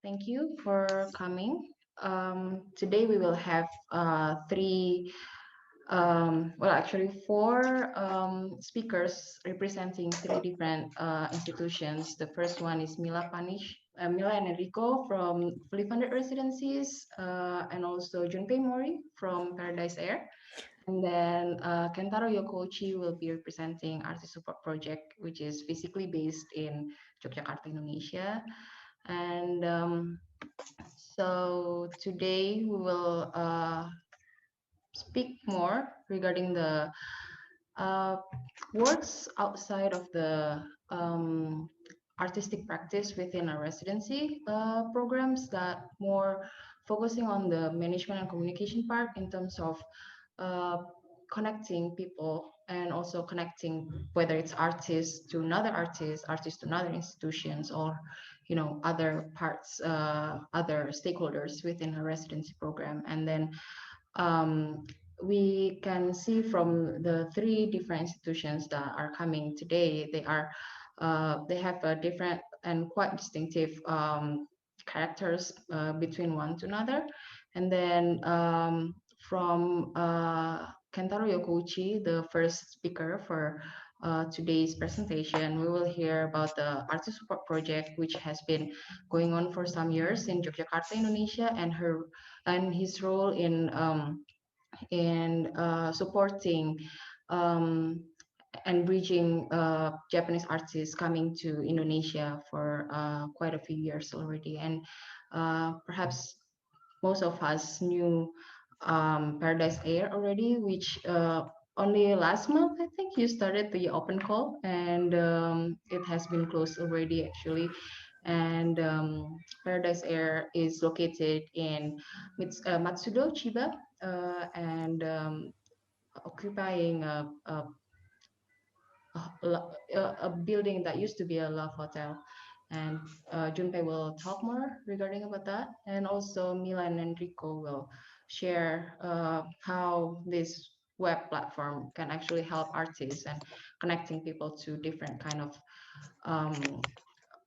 Thank you for coming. Today we will have three, actually four speakers representing three different institutions. The first one is Mila and Enrico from Fully Funded Residencies, and also Junpei Mori from Paradise Air. And then Kentaro Yokouchi will be representing Artist Support Project, which is physically based in Yogyakarta, Indonesia. And so today we will speak more regarding the uh, works outside of the artistic practice within our residency programs that more focusing on the management and communication part in terms of uh, connecting people and also connecting whether it's artists to another artist, artists to another institutions, or other parts, other stakeholders within a residency program. And then um, we can see from the three different institutions that are coming today, they have a different and quite distinctive characters between one to another. And then from Kentaro Yokouchi, the first speaker for today's presentation, we will hear about the Artist Support Project, which has been going on for some years in Yogyakarta, Indonesia, and his role in supporting um, and bridging Japanese artists coming to Indonesia for quite a few years already. And perhaps most of us knew Paradise Air already, which only last month, I think, you started the open call, and it has been closed already, actually. And Paradise Air is located in Matsudo, Chiba, and occupying a building that used to be a love hotel. And Junpei will talk more regarding about that. And also Mila and Enrico will share how this web platform can actually help artists and connecting people to different kind of um,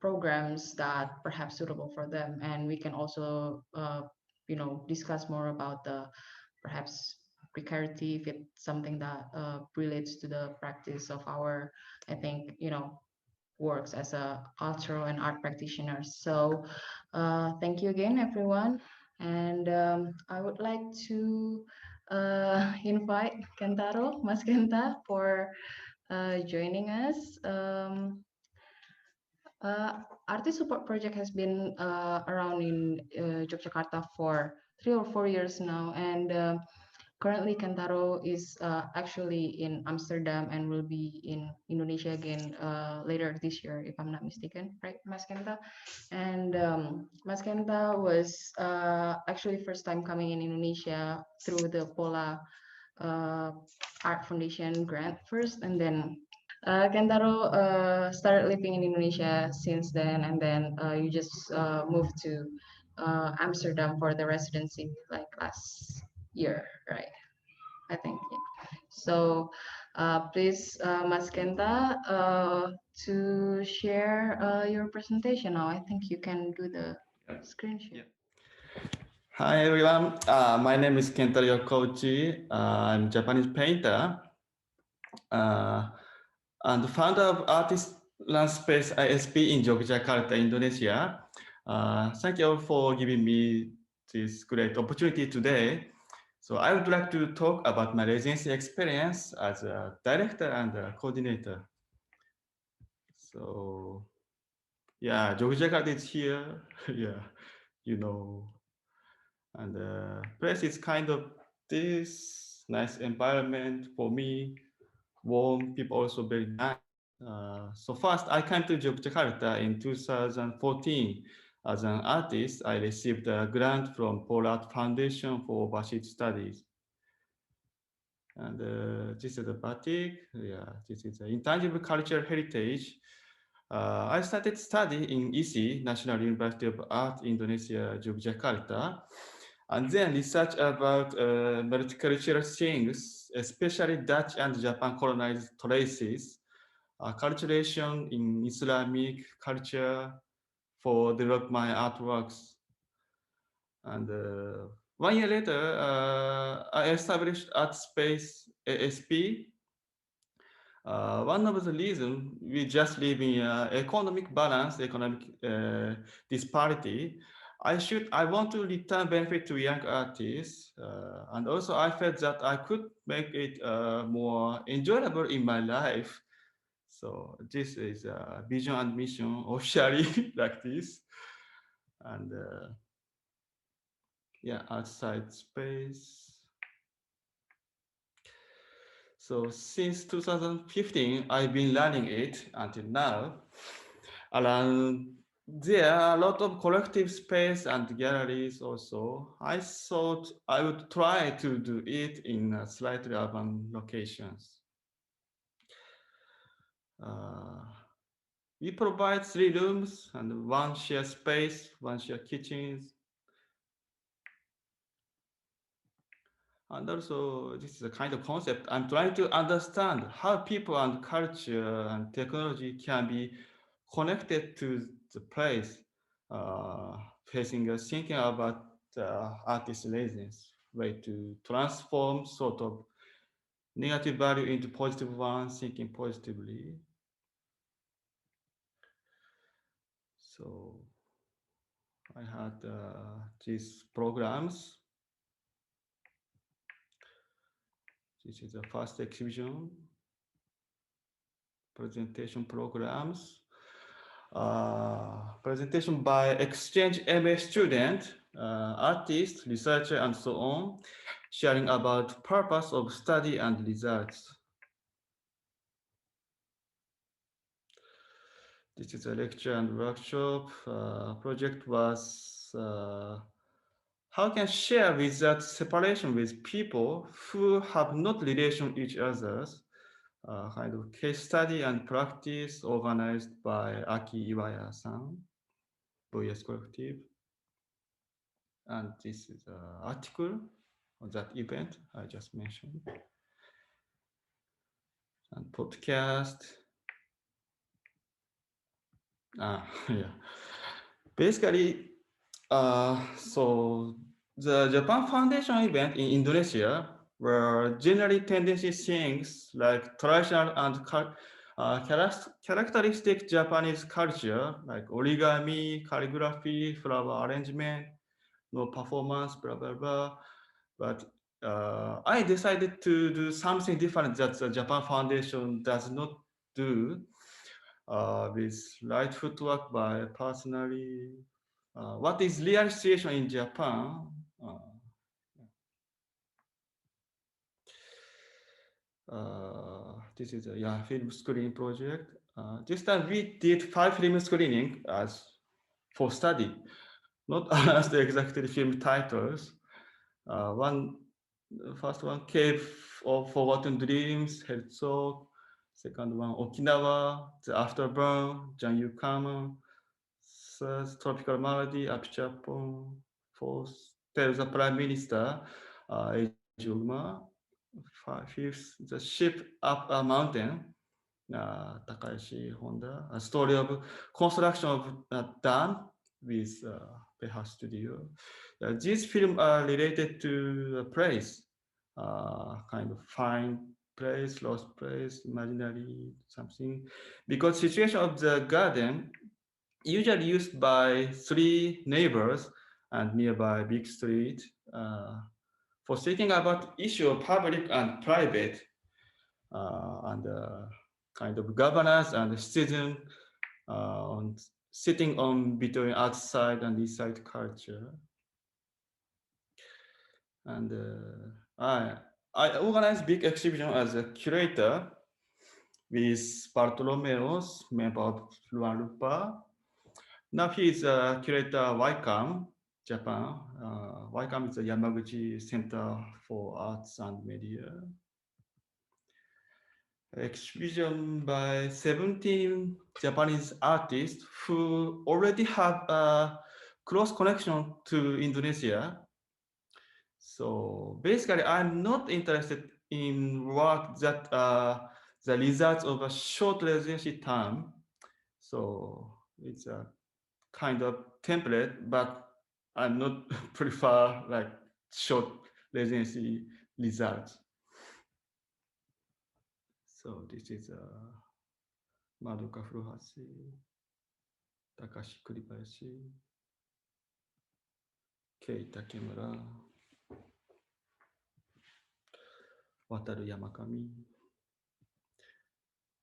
programs that perhaps suitable for them. And we can also, discuss more about the perhaps precarity if it's something that relates to the practice of our, I think, works as a cultural and art practitioner. So thank you again, everyone. And I would like to invite Kentaro, Mas Kenta, for joining us. Uh, Artist Support Project has been around in Yogyakarta for 3 or 4 years now, and currently Kentaro is actually in Amsterdam and will be in Indonesia again later this year, if I'm not mistaken, right, Mas Kenta? And Mas Kenta was actually first time coming in Indonesia through the Pola uh, Art Foundation grant first, and then Kentaro started living in Indonesia since then, and then you just moved to Amsterdam for the residency like last year, right? I think. Yeah. So please, Mas Kenta, to share your presentation now. I think you can do the screen share. Yeah. Hi everyone, my name is Kentaro Yokouchi. I'm Japanese painter and founder of Artist Land Space ISP in Yogyakarta, Indonesia. Thank you all for giving me this great opportunity today. So I would like to talk about my residency experience as a director and a coordinator. So yeah, Yogyakarta is here. Yeah, you know, and the place is kind of this nice environment for me, warm, people also very nice. So first I came to Yogyakarta in 2014. As an artist, I received a grant from Pole Art Foundation for overseas studies. And this is the batik. Yeah, this is the intangible cultural heritage. I started study in ISI, National University of Art, Indonesia, Yogyakarta, and then research about multicultural things, especially Dutch and Japan colonized traces, culturation in Islamic culture, for develop my artworks. And 1 year later, I established Art Space ASP. One of the reasons we just live in economic balance, economic disparity. I want to return benefit to young artists, and also I felt that I could make it more enjoyable in my life. So this is a vision and mission officially like this, and yeah, outside space. So since 2015, I've been learning it until now. And there are a lot of collective space and galleries also. I thought I would try to do it in slightly urban locations. Uh, we provide 3 rooms and one shared space, one shared kitchens. And also, this is a kind of concept. I'm trying to understand how people and culture and technology can be connected to the place, uh, facing thinking about artist laziness, way to transform sort of negative value into positive one, thinking positively. So I had these programs. This is the first exhibition, presentation programs. Presentation by exchange MA student, artist, researcher, and so on, sharing about purpose of study and results. This is a lecture and workshop. Project was how can share without separation with people who have not relation each others. Kind of case study and practice organized by Aki Iwaya-san, VS Collective. And this is an article of that event I just mentioned. And podcast. Yeah. Basically, so the Japan Foundation event in Indonesia were generally tendency things like traditional and characteristic Japanese culture, like origami, calligraphy, flower arrangement, no performance, blah, blah, blah. But I decided to do something different that the Japan Foundation does not do with light footwork by personally. What is real situation in Japan? This is a film screening project. This time we did 5 film screening as for study, not as the exactly film titles. One, the first one, Cave of Forgotten Dreams, Herzog. Second one, Okinawa, The Afterburn, Jan Yukama. Third, Tropical Malady, Apichatpon. Fourth, Tell the Prime Minister, Eiji Oguma. Fifth, The Ship Up a Mountain, Takashi Honda. A story of construction of a dam with Beha Studio. These films are related to a place, kind of find place, lost place, imaginary something, because situation of the garden usually used by 3 neighbors and nearby big street for thinking about issue of public and private and kind of governance and citizen on sitting on between outside and inside culture. And I organized big exhibition as a curator with Bartolomeos, member of Luan Lupa. Now he is a curator YCAM, Japan. YCAM is the Yamaguchi Center for Arts and Media. Exhibition by 17 Japanese artists who already have a close connection to Indonesia. So basically, I'm not interested in work that the results of a short residency time. So it's a kind of template, but I'm not prefer like short residency results. So this is Madoka Furuhashi, Takashi Kuribayashi, Kei Takemura, Wataru Yamakami,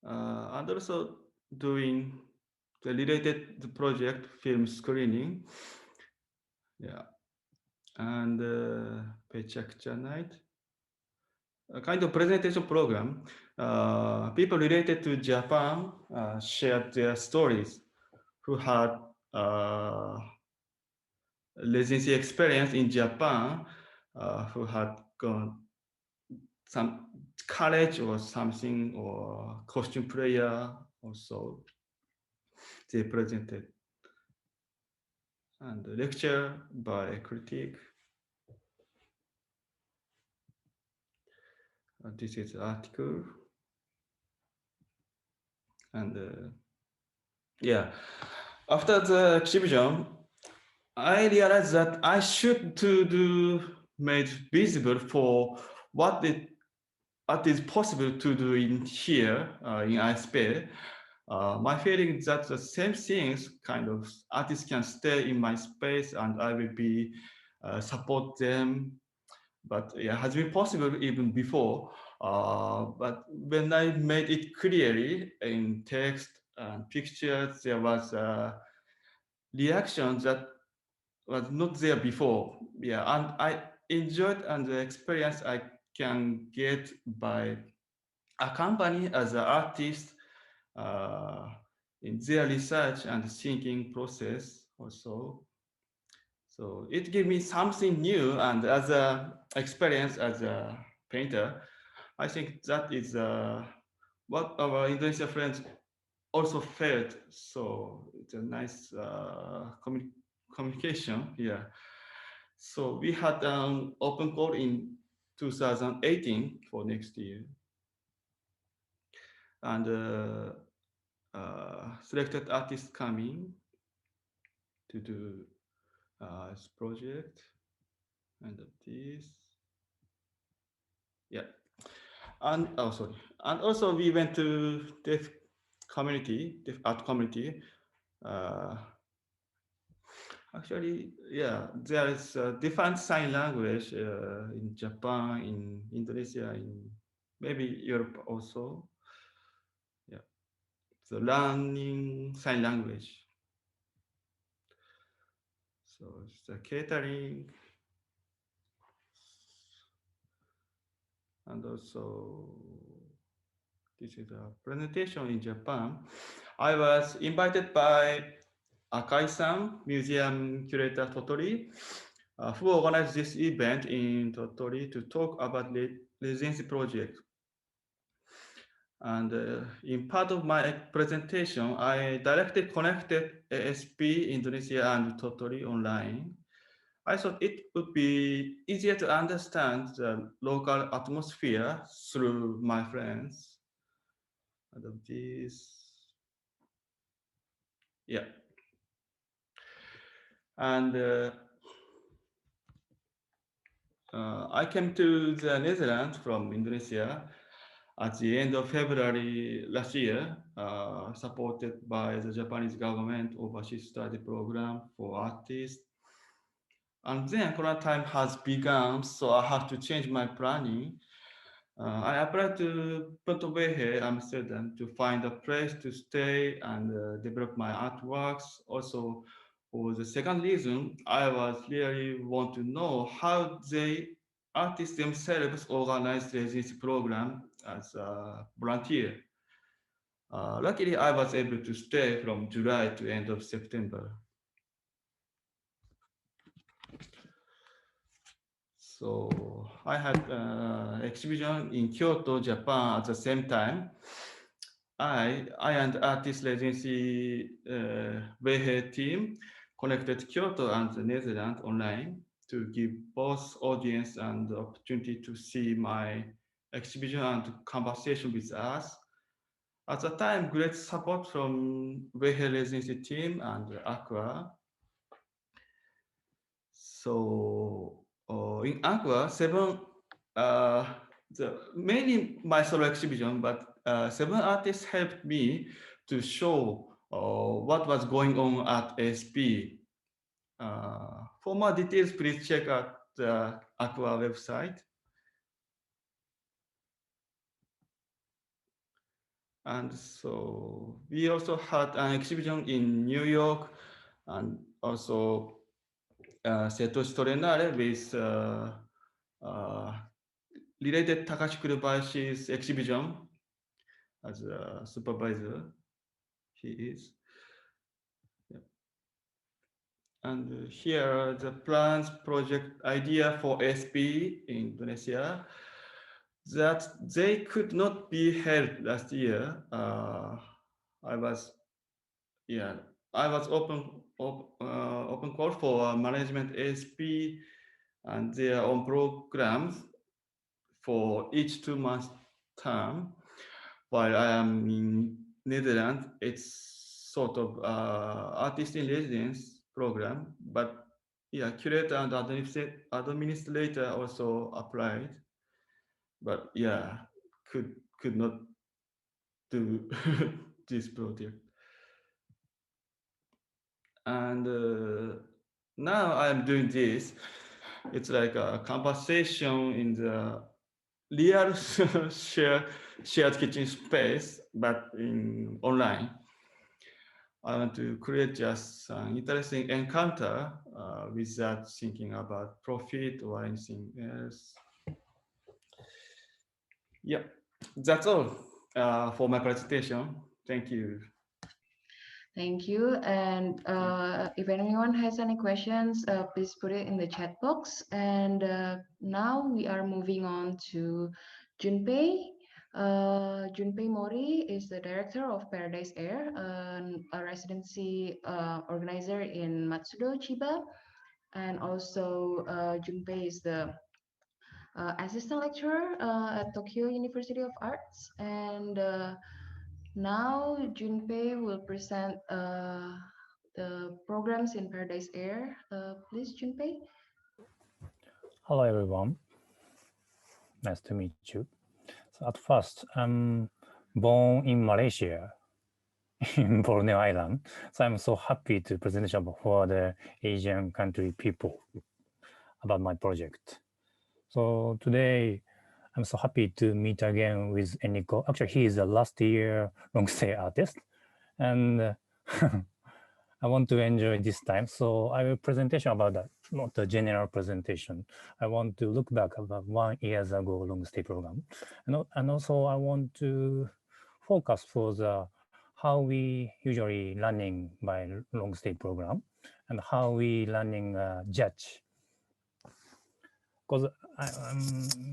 and also doing the related project film screening. Yeah, and Pechakcha Night, a kind of presentation program. People related to Japan shared their stories who had uh, residency experience in Japan, who had gone some college or something or costume player also. They presented and lecture by a critic. This is article and yeah. After the exhibition, I realized that I should to do made visible for what what is possible to do in here in iSpace. My feeling is that the same things kind of artists can stay in my space and I will be support them. But yeah, has been possible even before. But when I made it clearly in text and pictures, there was a reaction that was not there before. Yeah, and I enjoyed and the experience I can get by accompany as an artist uh, in their research and thinking process also. So it gave me something new and as a experience as a painter, I think that is what our Indonesian friends also felt. So it's a nice communication here. So we had an open call in 2018 for next year. And selected artists coming to do this project and this. Yeah. And oh, sorry. And also we went to deaf community, deaf art community. Uh, Actually, yeah, there is a different sign language in Japan, in Indonesia, in maybe Europe also. Yeah, the learning sign language. So it's the catering and also this is a presentation in Japan. I was invited by Akai-san, museum curator Totori, who organized this event in Totori to talk about the residency project. And in part of my presentation, I directly connected ASP Indonesia and Totori online. I thought it would be easier to understand the local atmosphere through my friends. And of this, yeah. And I came to the Netherlands from Indonesia at the end of February last year, supported by the Japanese government overseas study program for artists. And then Corona time has begun, so I have to change my planning. I applied to Porto Veje, Amsterdam, to find a place to stay and develop my artworks. Also, for the second reason, I was really want to know how they artists themselves organize the residency program as a volunteer. Luckily, I was able to stay from July to end of September. So I had exhibition in Kyoto, Japan at the same time. I and artist residency Weihe team connected Kyoto and the Netherlands online to give both audience and the opportunity to see my exhibition and conversation with us. At the time, great support from Wehe Residency team and Aqua. So in Aqua, uh, mainly my solo exhibition, but seven artists helped me to show what was going on at SP. For more details, please check out the Aqua website. And so we also had an exhibition in New York and also Setoshi Torenare with uh, related Takashi Kurubayashi's exhibition as a supervisor. He is. Yeah. And here the plans project idea for SP in Indonesia that they could not be held last year. I was yeah I was open call for management SP and their own programs for each 2 months term. While I am in Netherlands, it's sort of artist in residence program, but yeah, curator and administrator also applied, but yeah, could not do this project. And now I'm doing this. It's like a conversation in the real shared kitchen space, but in online. I want to create just an interesting encounter without thinking about profit or anything else. Yep, that's all for my presentation. Thank you. Thank you. And if anyone has any questions, please put it in the chat box. And now we are moving on to Junpei. Junpei Mori is the director of Paradise Air, a residency organizer in Matsudo, Chiba. And also, Junpei is the assistant lecturer at Tokyo University of Arts. And now Junpei will present the programs in Paradise Air. Please, Junpei. Hello, everyone. Nice to meet you. So at first, I'm born in Malaysia, in Borneo Island. So I'm so happy to present for the Asian country people about my project. So today, I'm so happy to meet again with Enrico. Actually, he is a last year long stay artist, and I want to enjoy this time. So I will presentation about that, not the general presentation. I want to look back about 1 year ago long stay program. And also I want to focus for the how we usually running by long stay program and how we running judge. Because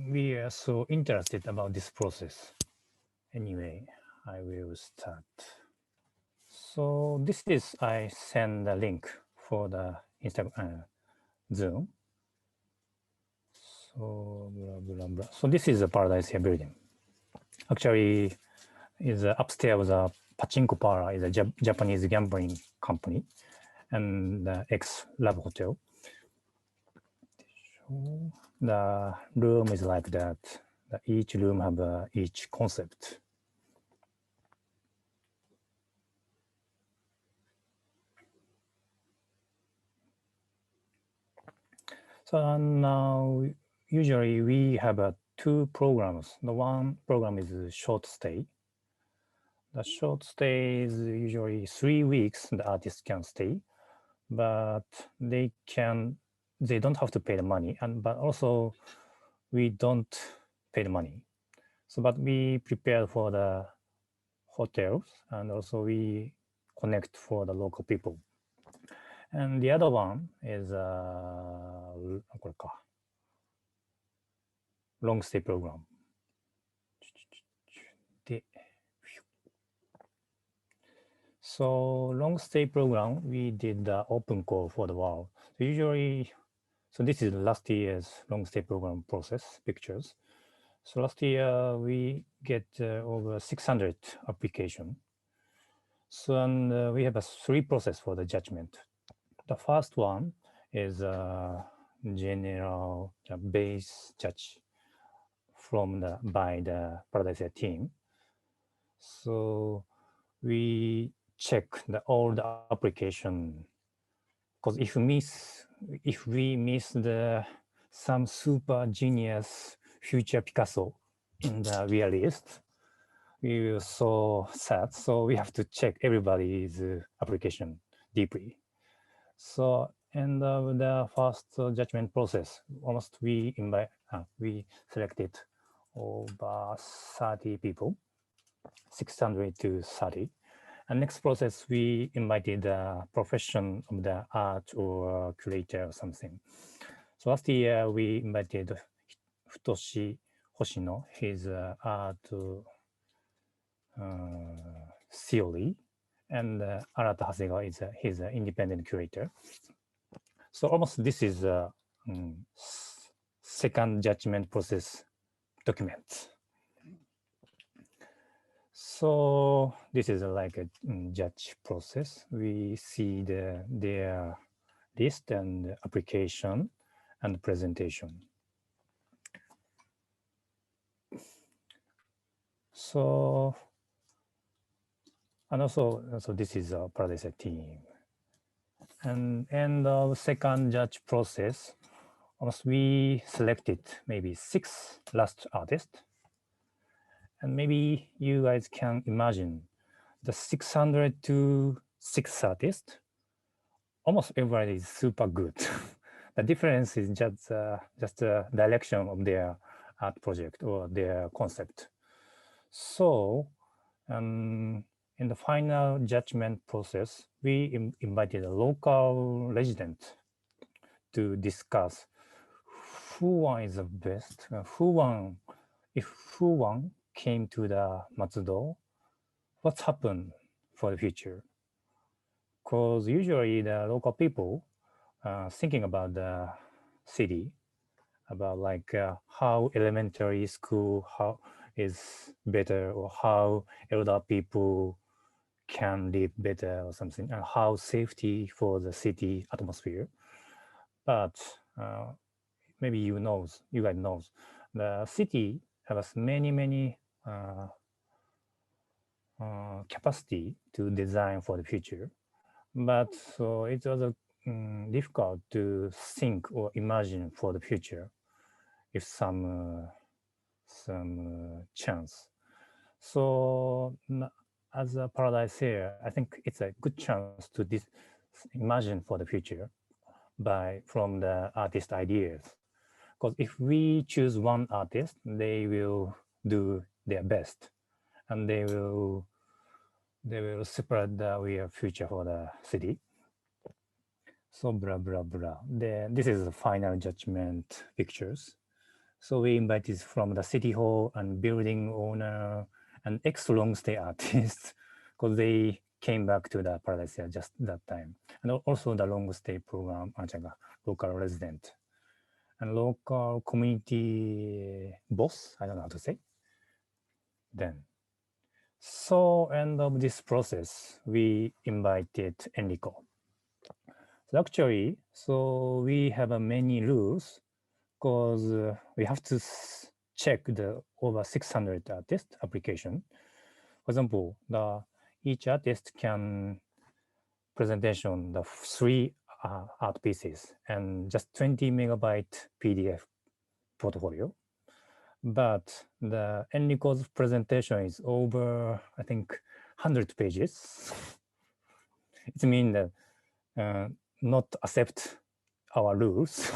we are so interested about this process. Anyway, I will start. So this is, I send the link for the Instagram Zoom. So blah, blah, blah. So this is a Paradise here building. Actually, is upstairs a pachinko parlor, is a Japanese gambling company, and the ex lab hotel. So the room is like that. Each room have each concept. So now usually we have two programs. The one program is short stay. The short stay is usually 3 weeks the artist can stay, but they don't have to pay the money, but also we don't pay the money. So but we prepare for the hotels and also we connect for the local people. And the other one is long stay program. So long stay program, we did the open call for the world. So this is last year's long stay program process pictures. So last year we get over 600 application. So and we have a 3 process for the judgment. The first one is general base judge from by the Paradise team. So we check all the application, because if we miss some super genius future Picasso in the real list, we will so sad. So we have to check everybody's application deeply. So in the first judgment process, almost we selected over 30 people, 600 to 30. And next process, we invited the profession of the art or curator or something. So last year, we invited Futoshi Hoshino, his art theory, and Arata Hasegawa is his independent curator. So almost this is a second judgment process document. So this is like a judge process. We see their list and application and presentation. So and also this is a Paradise team. And the second judge process, we selected maybe 6 last artists. And maybe you guys can imagine the 600 to 6 artists. Almost everybody is super good. The difference is just the direction of their art project or their concept. So in the final judgment process, we invited a local resident to discuss who one is the best, who one came to the Matsudo, what's happened for the future. Because usually the local people thinking about the city, about like how elementary school how is better, or how elder people can live better or something, and how safety for the city atmosphere. But maybe you guys knows, the city has many capacity to design for the future. But so it was difficult to think or imagine for the future if some chance. So as a Paradise here, I think it's a good chance to imagine for the future from the artist ideas. Because if we choose one artist, they will do their best, and they will spread the real future for the city. So blah blah blah. This is the final judgment pictures. So we invited from the city hall and building owner and ex-long stay artists, because they came back to the Paradise just that time, and also the long stay program, local resident and local community boss. I don't know how to say. Then, so end of this process, we invited Enrico. So actually, we have many rules, because we have to check the over 600 artist application. For example, each artist can presentation the 3 art pieces and just 20 megabyte PDF portfolio. But the Enrico's presentation is over, I think, 100 pages. It means that not accept our rules.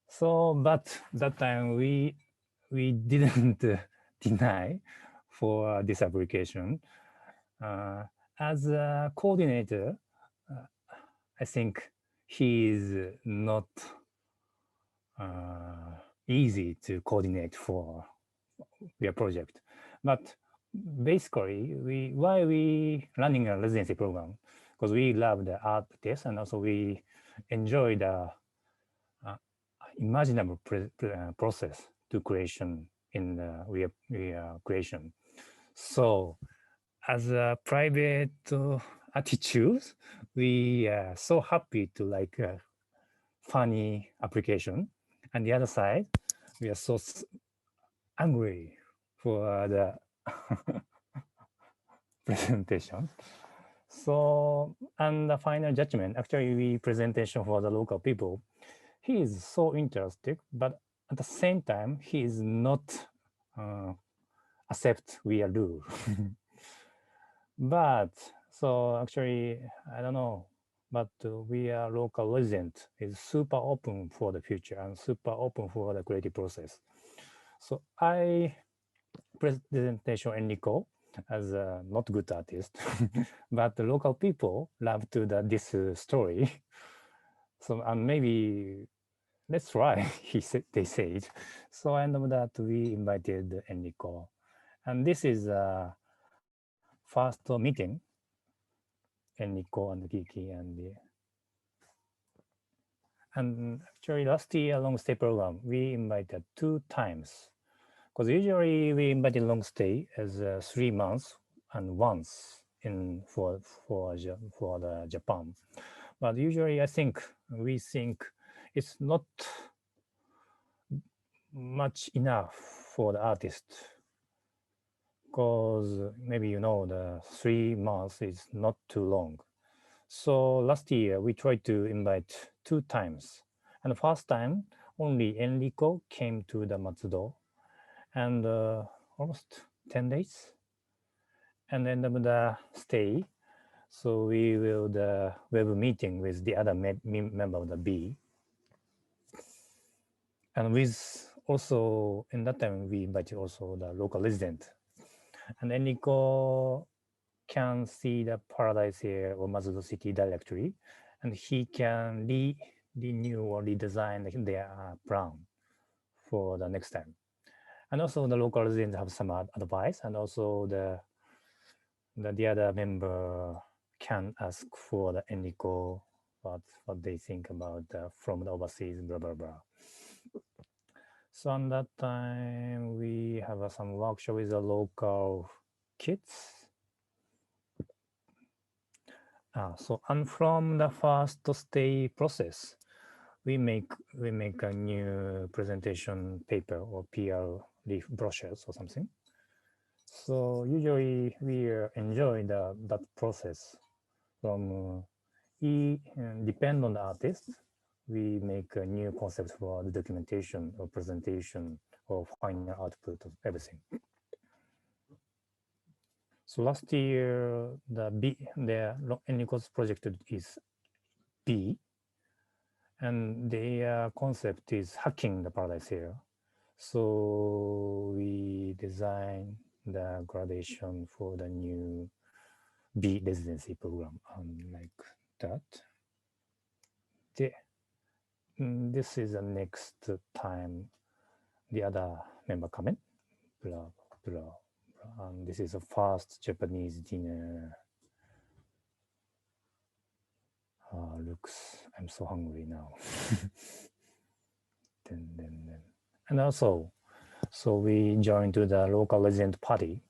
So, but that time we didn't deny for this application. As a coordinator, I think he is not easy to coordinate for your project. But basically, why we running a residency program? Because we love the art test, and also we enjoy the imaginable process to creation in creation. So as a private attitude, we are so happy to like a funny application. And the other side, we are so angry for the presentation. So, and the final judgment, actually we presentation for the local people, he is so interested, but at the same time, he is not accept we are do. But so actually, I don't know, but we are local resident is super open for the future and super open for the creative process. So I presentation Enrico as a not good artist, but the local people love to this story. So maybe let's try. They said. So I know that we invited Enrico, and this is first meeting. Enrico and Kiki and actually last year long stay program we invited 2 times. Because usually we invited long stay as 3 months and once in for the Japan, but usually we think it's not much enough for the artist, because maybe the 3 months is not too long. So last year we tried to invite 2 times, and the first time only Enrico came to the Matsudo and almost 10 days, and then the stay. So we will the web meeting with the other member of the B, and with also in that time we invited also the local resident, and Enrico can see the paradise here or Matsudo city directly, and he can renew or redesign their plan for the next time. And also the local residents have some advice, and also the other member can ask for the Enrico what they think about from the overseas, blah blah blah. So on that time we have some workshop with the local kids. So and from the first stay process, we make a new presentation paper or PR leaf brochures or something. So usually we enjoy that process. From depend on the artist, we make a new concept for the documentation or presentation or final output of everything. So last year the Enrico's project is B, and their concept is hacking the paradise here. So we design the gradation for the new B residency program like that. This is the next time the other member comment. Blah blah. And this is the first Japanese dinner. Looks, I'm so hungry now. then. And also, so we joined to the local resident party.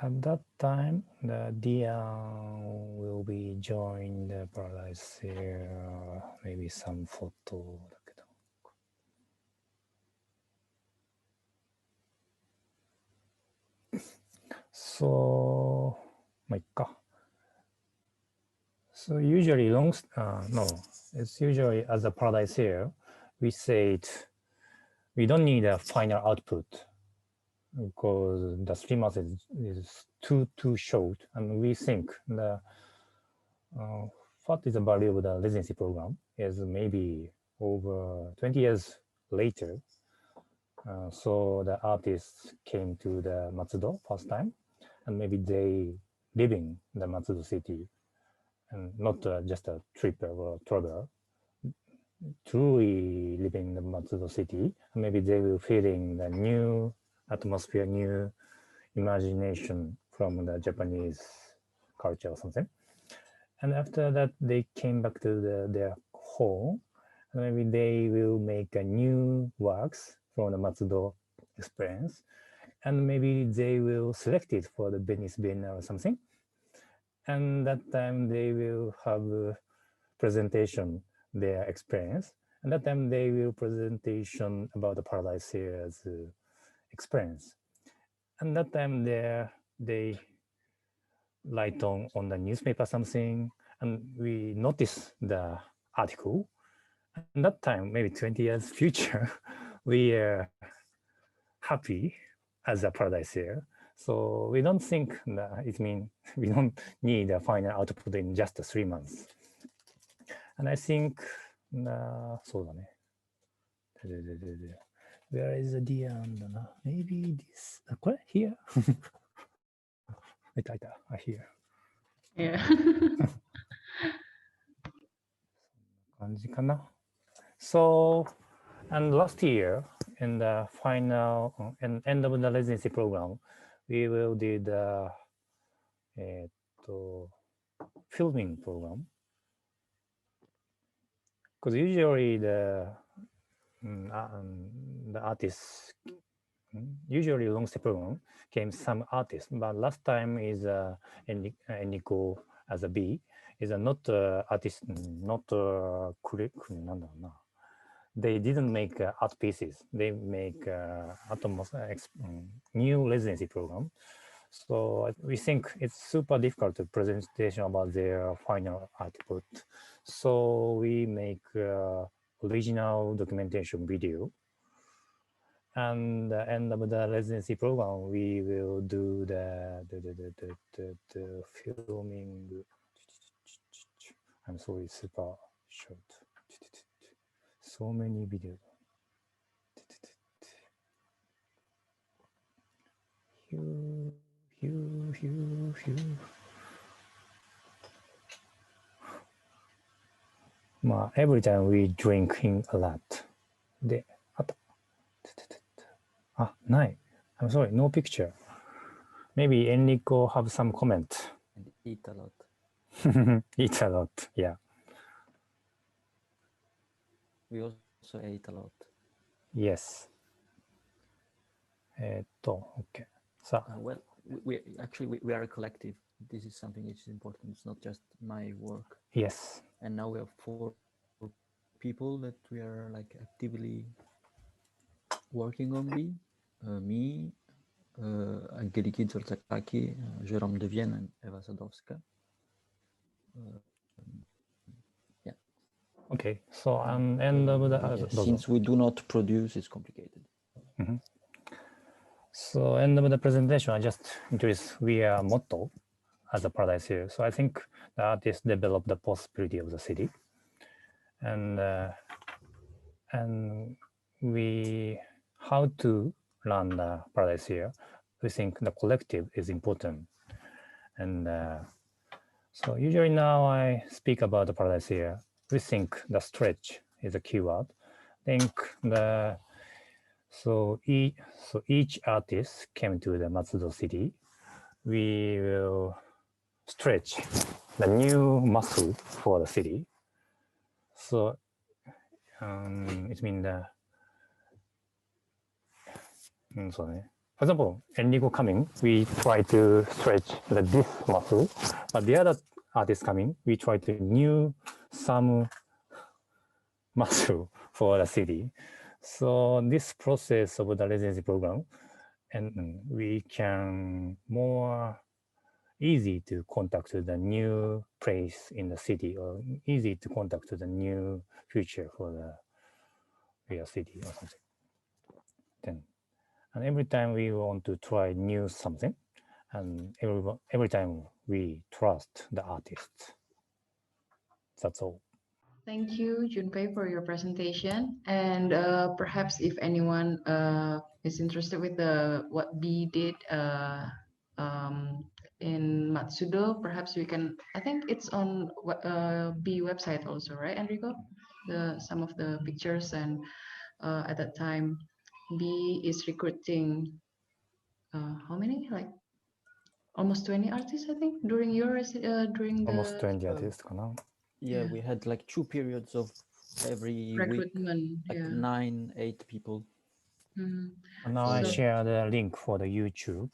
At that time, the Dian will be joined the paradise here. Maybe some photo. So, so usually it's usually as a paradise here, we say we don't need a final output because the 3 months is too short, and we think the what is the value of the residency program is maybe over 20 years later. So the artists came to the Matsudo first time, and maybe they living the Matsudo city, and not just a tripper or traveler, truly living the Matsudo city. Maybe they will feeling the new atmosphere, new imagination from the Japanese culture or something. And after that, they came back to their home. Maybe they will make a new works from the Matsudo experience, and maybe they will select it for the Venice Biennale or something. And that time they will have a presentation their experience, and that time they will presentation about the Paradise Series experience. And that time they write on the newspaper something, and we notice the article. And that time, maybe 20 years future, we are happy as a Paradise Year. So we don't think that it means we don't need a final output in just 3 months. And I think, そうだね。Where is the deer? Maybe this. これ here? いたいた。Here. Yeah. 感じかな。So, and last year, in the final and end of the residency program, we will do the filming program. Because usually the artists, usually long stay program came some artists, but last time is Enrico as a B is a not artist, not they didn't make art pieces. They make new residency program. So we think it's super difficult to presentation about their final output. So we make original documentation video. And at the end of the residency program, we will do the filming. I'm sorry, super short. So many videos. Every time we drinking a lot. で、あった。ない。I'm sorry, no picture. Maybe Enrico have some comment. And eat a lot. Eat a lot, yeah. We also ate a lot. Yes. Okay. So, Well, we are a collective. This is something which is important. It's not just my work. yes. And now we have 4 people that we are like actively working on B. Me, Angeliki Dzolzakaki, Jérôme De Vienne, and Eva Sadowska. Yeah. Okay. So, end of the... Since we do not produce, it's complicated. Mm-hmm. So, end of the presentation, I just introduced our motto as a Paradise here. So I think the artists develop the possibility of the city, and we how to run the Paradise here. We think the collective is important, and so usually now I speak about the Paradise here. We think the stretch is a keyword. Think so each artist came to the Matsudo city. We will stretch the new muscle for the city. So it means for example, Enrico coming, we try to stretch this muscle, but the other artist coming, we try to new some muscle for the city. So this process of the residency program, and we can more easy to contact the new place in the city, or easy to contact the new future for the city or something. Then, and every time we want to try new something, and every time we trust the artist. That's all. Thank you, Junpei, for your presentation. And perhaps if anyone is interested with what B did in Matsudo, perhaps we can. I think it's on B website also, right, Enrico? Some of the pictures, and at that time, B is recruiting how many? Like almost 20 artists, I think, during your during Almost the 20 artists かな。 Yeah, Yeah. we had like 2 periods of every week, recruitment. like Yeah. 9, 8 people. Mhm. And now I So- share the link for the YouTube.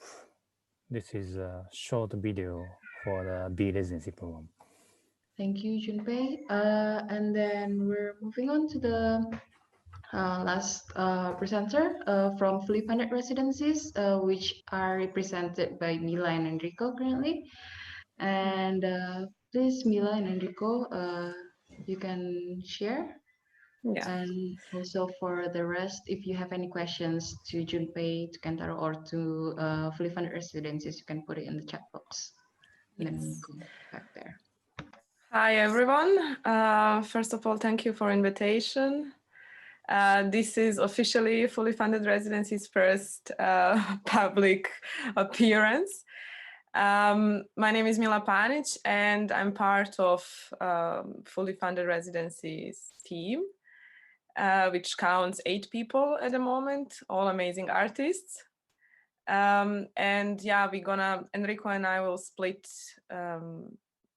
This is a short video for the B residency program. Thank you, Junpei. And then we're moving on to the last presenter from Fully Funded Residencies, which are represented by Mila and Enrico currently. And please, Mila and Enrico, you can share. Yeah. And also for the rest, if you have any questions to Junpei, to Kentaro, or to Fully Funded Residencies, you can put it in the chat box. And then we'll go back there. Hi, everyone. First of all, thank you for invitation. This is officially Fully Funded Residency's first public appearance. My name is Mila Panic, and I'm part of Fully Funded Residency's team, which counts 8 people at the moment, all amazing artists. And yeah, Enrico and I will split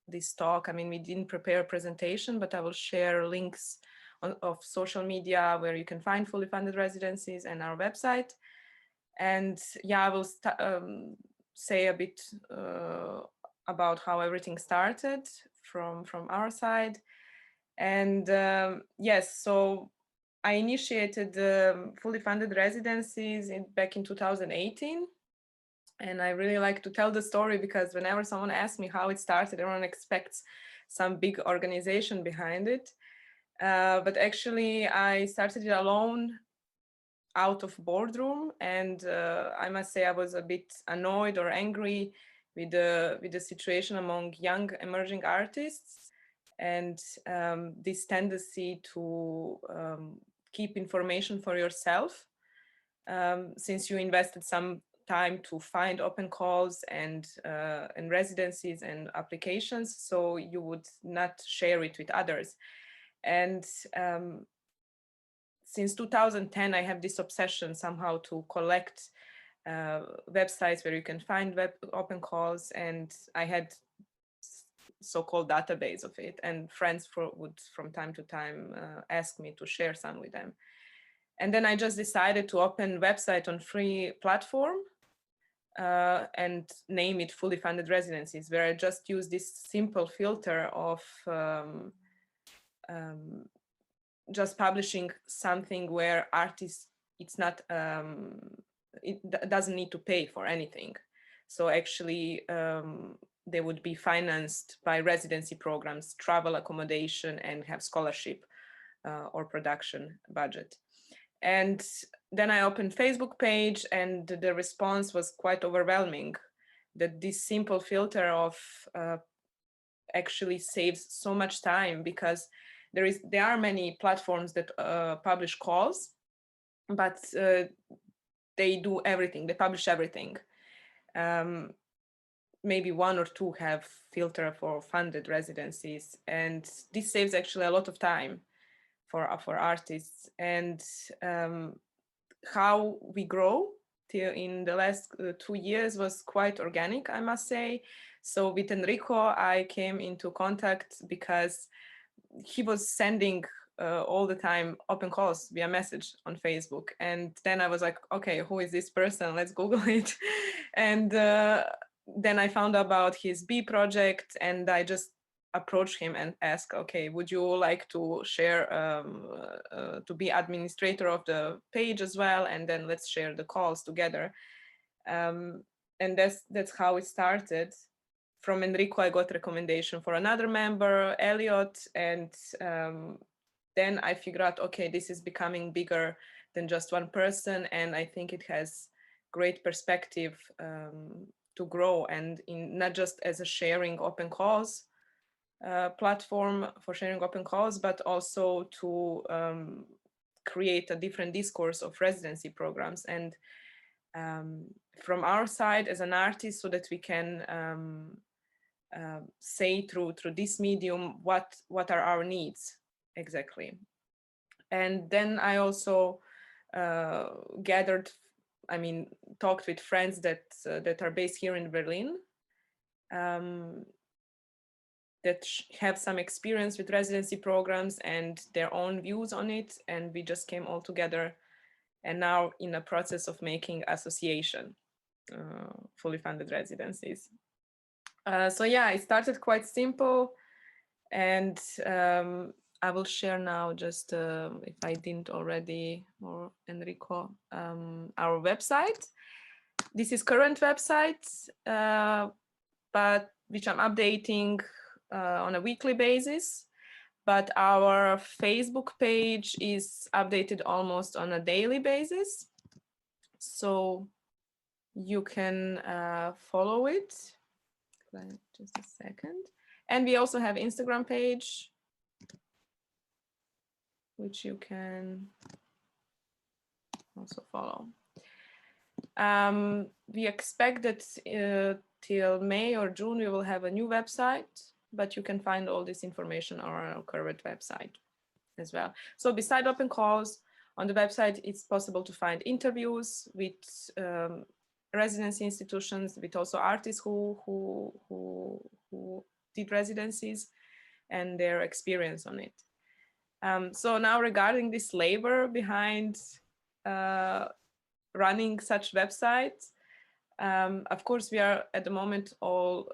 this talk. I mean, we didn't prepare a presentation, but I will share links of social media where you can find Fully Funded Residencies and our website. And yeah, I will say a bit about how everything started from our side. And yes, so I initiated Fully Funded Residencies back in 2018. And I really like to tell the story because whenever someone asks me how it started, everyone expects some big organization behind it. But actually, I started it alone out of boardroom. And I must say I was a bit annoyed or angry with the situation among young emerging artists. And this tendency to keep information for yourself, since you invested some time to find open calls and residencies and applications, so you would not share it with others. And since 2010, I have this obsession somehow to collect websites where you can find open calls, and I had so-called database of it, and friends would from time to time ask me to share some with them. And then I just decided to open website on free platform and name it Fully Funded Residencies, where I just use this simple filter of just publishing something where artists, it's not, it doesn't need to pay for anything. So actually, they would be financed by residency programs, travel accommodation, and have scholarship or production budget. And then I opened Facebook page, and the response was quite overwhelming, that this simple filter of actually saves so much time, because there are many platforms that publish calls, but they do everything, they publish everything. Maybe 1 or 2 have filter for funded residencies, and this saves actually a lot of time for artists. And how we grow till in the last 2 years was quite organic, I must say. So with Enrico, I came into contact because he was sending all the time open calls via message on Facebook. And then I was like, okay, who is this person? Let's Google it. And then I found out about his B project, and I just approach him and ask, okay, would you like to share, to be administrator of the page as well? And then let's share the calls together. And that's how it started. From Enrico, I got recommendation for another member, Elliot. And then I figured out, okay, this is becoming bigger than just one person. And I think it has great perspective to grow, and not just as a sharing open calls platform for sharing open calls, but also to create a different discourse of residency programs. And from our side as an artist, so that we can say through this medium what are our needs exactly. And then I also talked with friends that are based here in Berlin, that have some experience with residency programs and their own views on it. And we just came all together and now in a process of making association, fully funded residencies. So yeah, it started quite simple, and I will share now just if I didn't already, or Enrico, our website. This is current website, but which I'm updating on a weekly basis. But our Facebook page is updated almost on a daily basis. So you can follow it. Just a second. And we also have Instagram page, which you can also follow. We expect that till May or June, we will have a new website, but you can find all this information on our current website as well. So beside open calls, on the website, it's possible to find interviews with residency institutions, with also artists who did residencies and their experience on it. So now regarding this labor behind running such websites, of course, we are at the moment all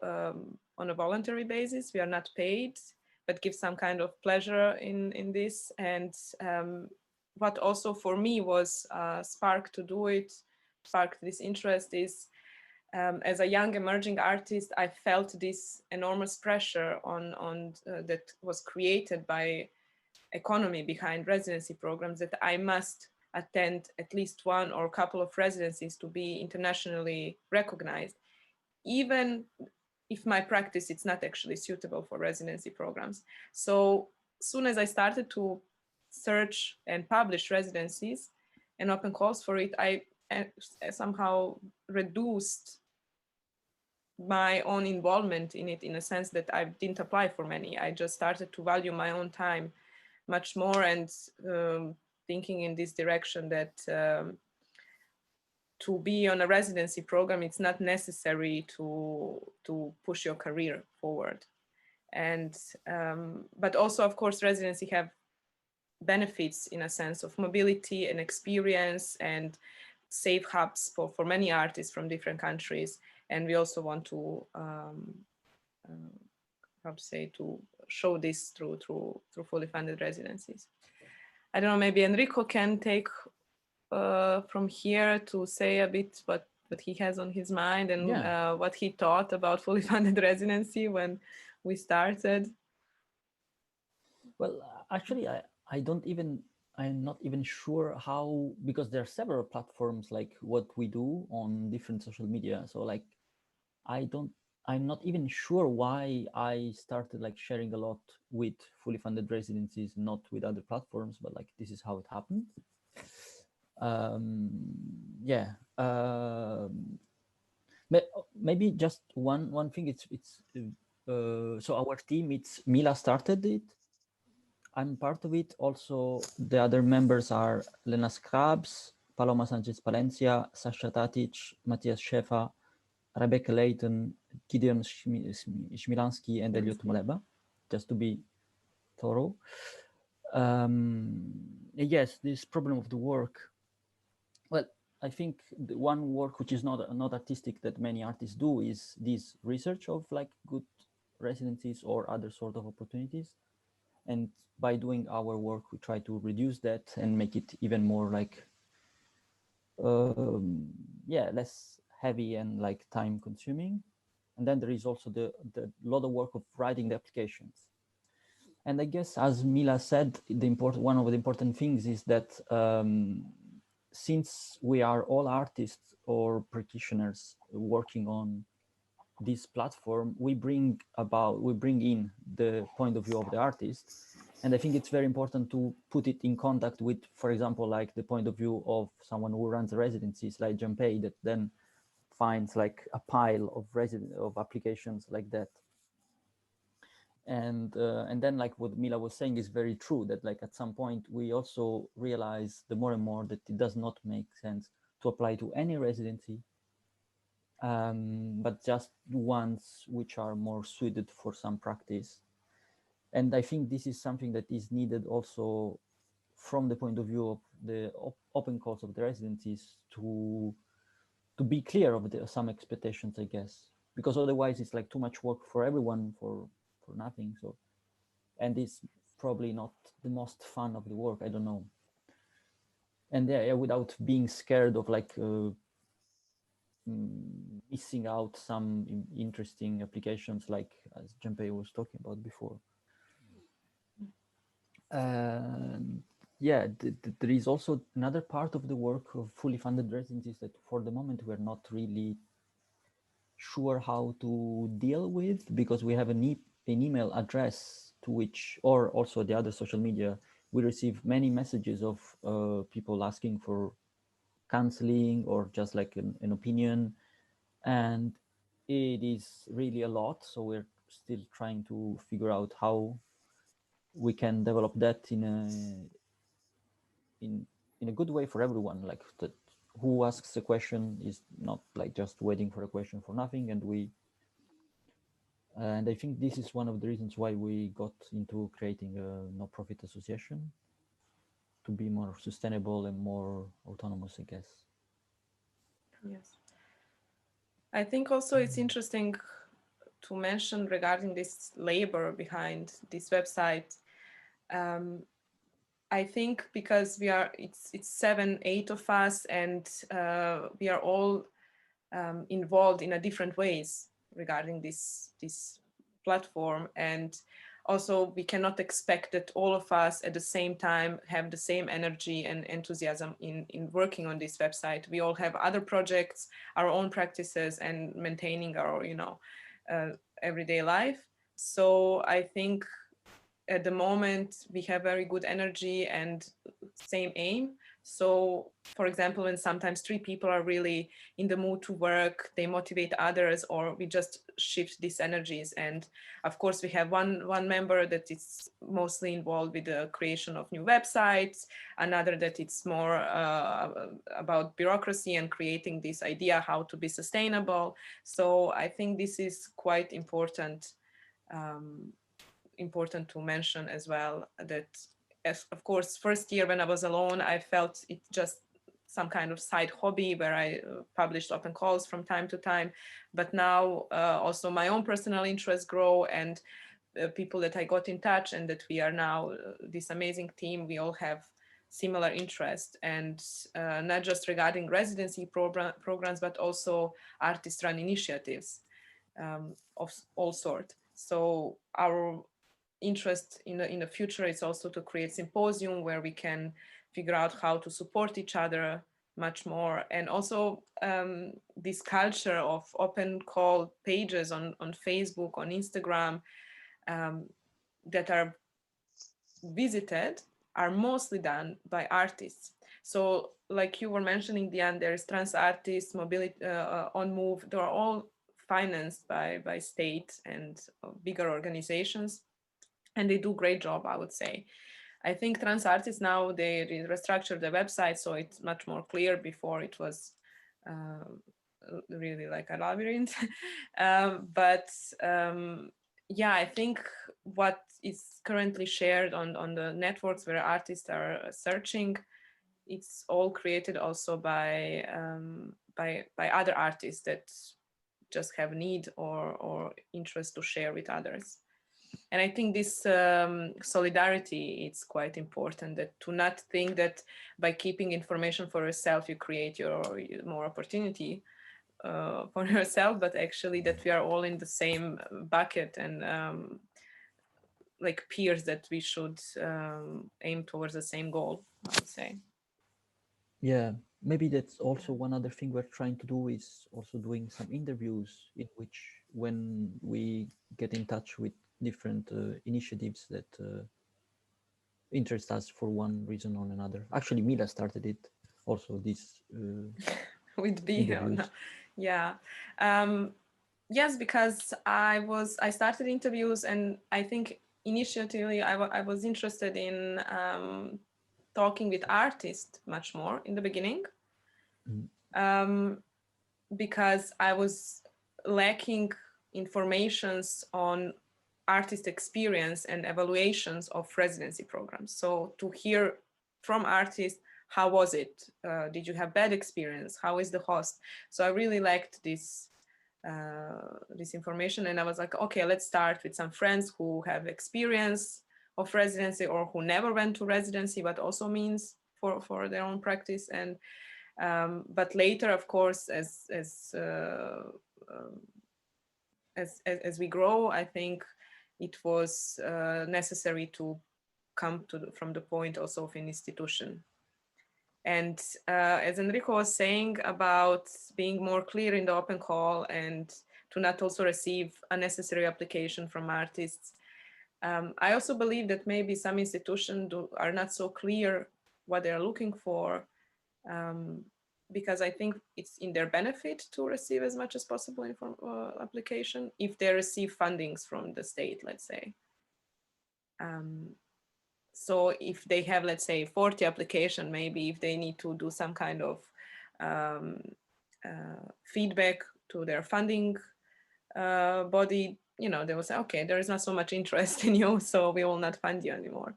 on a voluntary basis. We are not paid, but give some kind of pleasure in this. And what also for me was a spark to do it, sparked this interest is, as a young emerging artist, I felt this enormous pressure on that was created by economy behind residency programs, that I must attend at least one or a couple of residencies to be internationally recognized, even if my practice it's not actually suitable for residency programs. So soon as I started to search and publish residencies and open calls for it, I somehow reduced my own involvement in it, in a sense that I didn't apply for many. I just started to value my own time much more, and thinking in this direction that to be on a residency program, it's not necessary to push your career forward. And but also, of course, residency have benefits in a sense of mobility and experience and safe hubs for many artists from different countries. And we also want to how to say, to show this through fully funded residencies. I don't know, maybe Enrico can take from here to say a bit what he has on his mind and what he thought about fully funded residency when we started. Well, actually, I'm not even sure how, because there are several platforms like what we do on different social media. So like, I'm not even sure why I started like sharing a lot with fully funded residencies, not with other platforms, but like this is how it happened. Maybe just one thing. So our team, it's Mila started it. I'm part of it. Also, the other members are Lena Scrabs, Paloma Sanchez Palencia, Sasha Tatic, Matthias Schefa, Rebecca Layton, Gideon Śmielański, and Elliot Moleba, just to be thorough. Yes, this problem of the work. Well, I think the one work which is not artistic that many artists do is this research of like good residencies or other sort of opportunities. And by doing our work, we try to reduce that and make it even more like, less heavy and like time consuming. And then there is also the lot of work of writing the applications. And I guess, as Mila said, one of the important things is that since we are all artists or practitioners working on this platform, we bring in the point of view of the artist. And I think it's very important to put it in contact with, for example, like the point of view of someone who runs residencies like Junpei, that then finds like a pile of applications like that. And then like what Mila was saying is very true, that like at some point we also realize the more and more that it does not make sense to apply to any residency but just ones which are more suited for some practice. And I think this is something that is needed also from the point of view of the open calls of the residencies to be clear of some expectations, I guess, because otherwise it's like too much work for everyone for nothing. So, and it's probably not the most fun of the work. I don't know. And yeah, without being scared of like missing out some interesting applications, like as Junpei was talking about before. Yeah, there is also another part of the work of fully funded residencies that for the moment we're not really sure how to deal with, because we have an email address to which, or also the other social media, we receive many messages of people asking for counseling or just like an opinion, and it is really a lot. So we're still trying to figure out how we can develop that in a good way for everyone, like that who asks a question is not like just waiting for a question for nothing. And I think this is one of the reasons why we got into creating a no-profit association, to be more sustainable and more autonomous, I guess. Yes. I think also it's interesting to mention regarding this labor behind this website. I think because it's 7-8 of us, and we are all involved in a different ways regarding this platform, and also we cannot expect that all of us at the same time have the same energy and enthusiasm in working on this website. We all have other projects, our own practices, and maintaining our everyday life. So I think at the moment we have very good energy and same aim. So for example, when sometimes 3 people are really in the mood to work, they motivate others, or we just shift these energies. And of course we have one member that is mostly involved with the creation of new websites, another that it's more about bureaucracy and creating this idea how to be sustainable. So I think this is quite important to mention as well, that as of course first year when I was alone, I felt it just some kind of side hobby where I published open calls from time to time, but now also my own personal interests grow, and people that I got in touch, and that we are now this amazing team, we all have similar interest, and not just regarding residency programs, but also artist-run initiatives of all sorts. So our interest in the future is also to create symposium where we can figure out how to support each other much more, and also this culture of open call pages on Facebook, on Instagram, that are visited are mostly done by artists. So like you were mentioning, Diane, there's trans artists, mobility on move, they're all financed by state and bigger organizations, and they do a great job, I would say. I think trans artists now, they restructured the website, so it's much more clear. Before it was really like a labyrinth. Yeah, I think what is currently shared on the networks where artists are searching, it's all created also by other artists that just have need or interest to share with others. And I think this solidarity, it's quite important, that to not think that by keeping information for yourself, you create your more opportunity for yourself, but actually that we are all in the same bucket, and like peers, that we should aim towards the same goal, I would say. Yeah, maybe that's also one other thing we're trying to do, is also doing some interviews in which, when we get in touch with different initiatives that interest us for one reason or another. Actually, Mila started it also, this with B. interviews. Yeah. Yes, because I started interviews, and I think initially I was interested in talking with artists much more in the beginning. because I was lacking informations on artist experience and evaluations of residency programs. So to hear from artists, how was it? Did you have bad experience? How is the host? So I really liked this information, and I was like, okay, let's start with some friends who have experience of residency or who never went to residency, but also means for their own practice. And but later, of course, as we grow, I think it was necessary to come from the point also of an institution. And as Enrico was saying about being more clear in the open call and to not also receive unnecessary application from artists, I also believe that maybe some institutions are not so clear what they're looking for, because I think it's in their benefit to receive as much as possible application if they receive fundings from the state, let's say. So if they have, let's say, 40 application, maybe if they need to do some kind of feedback to their funding body, you know, they will say, okay, there is not so much interest in you, so we will not fund you anymore.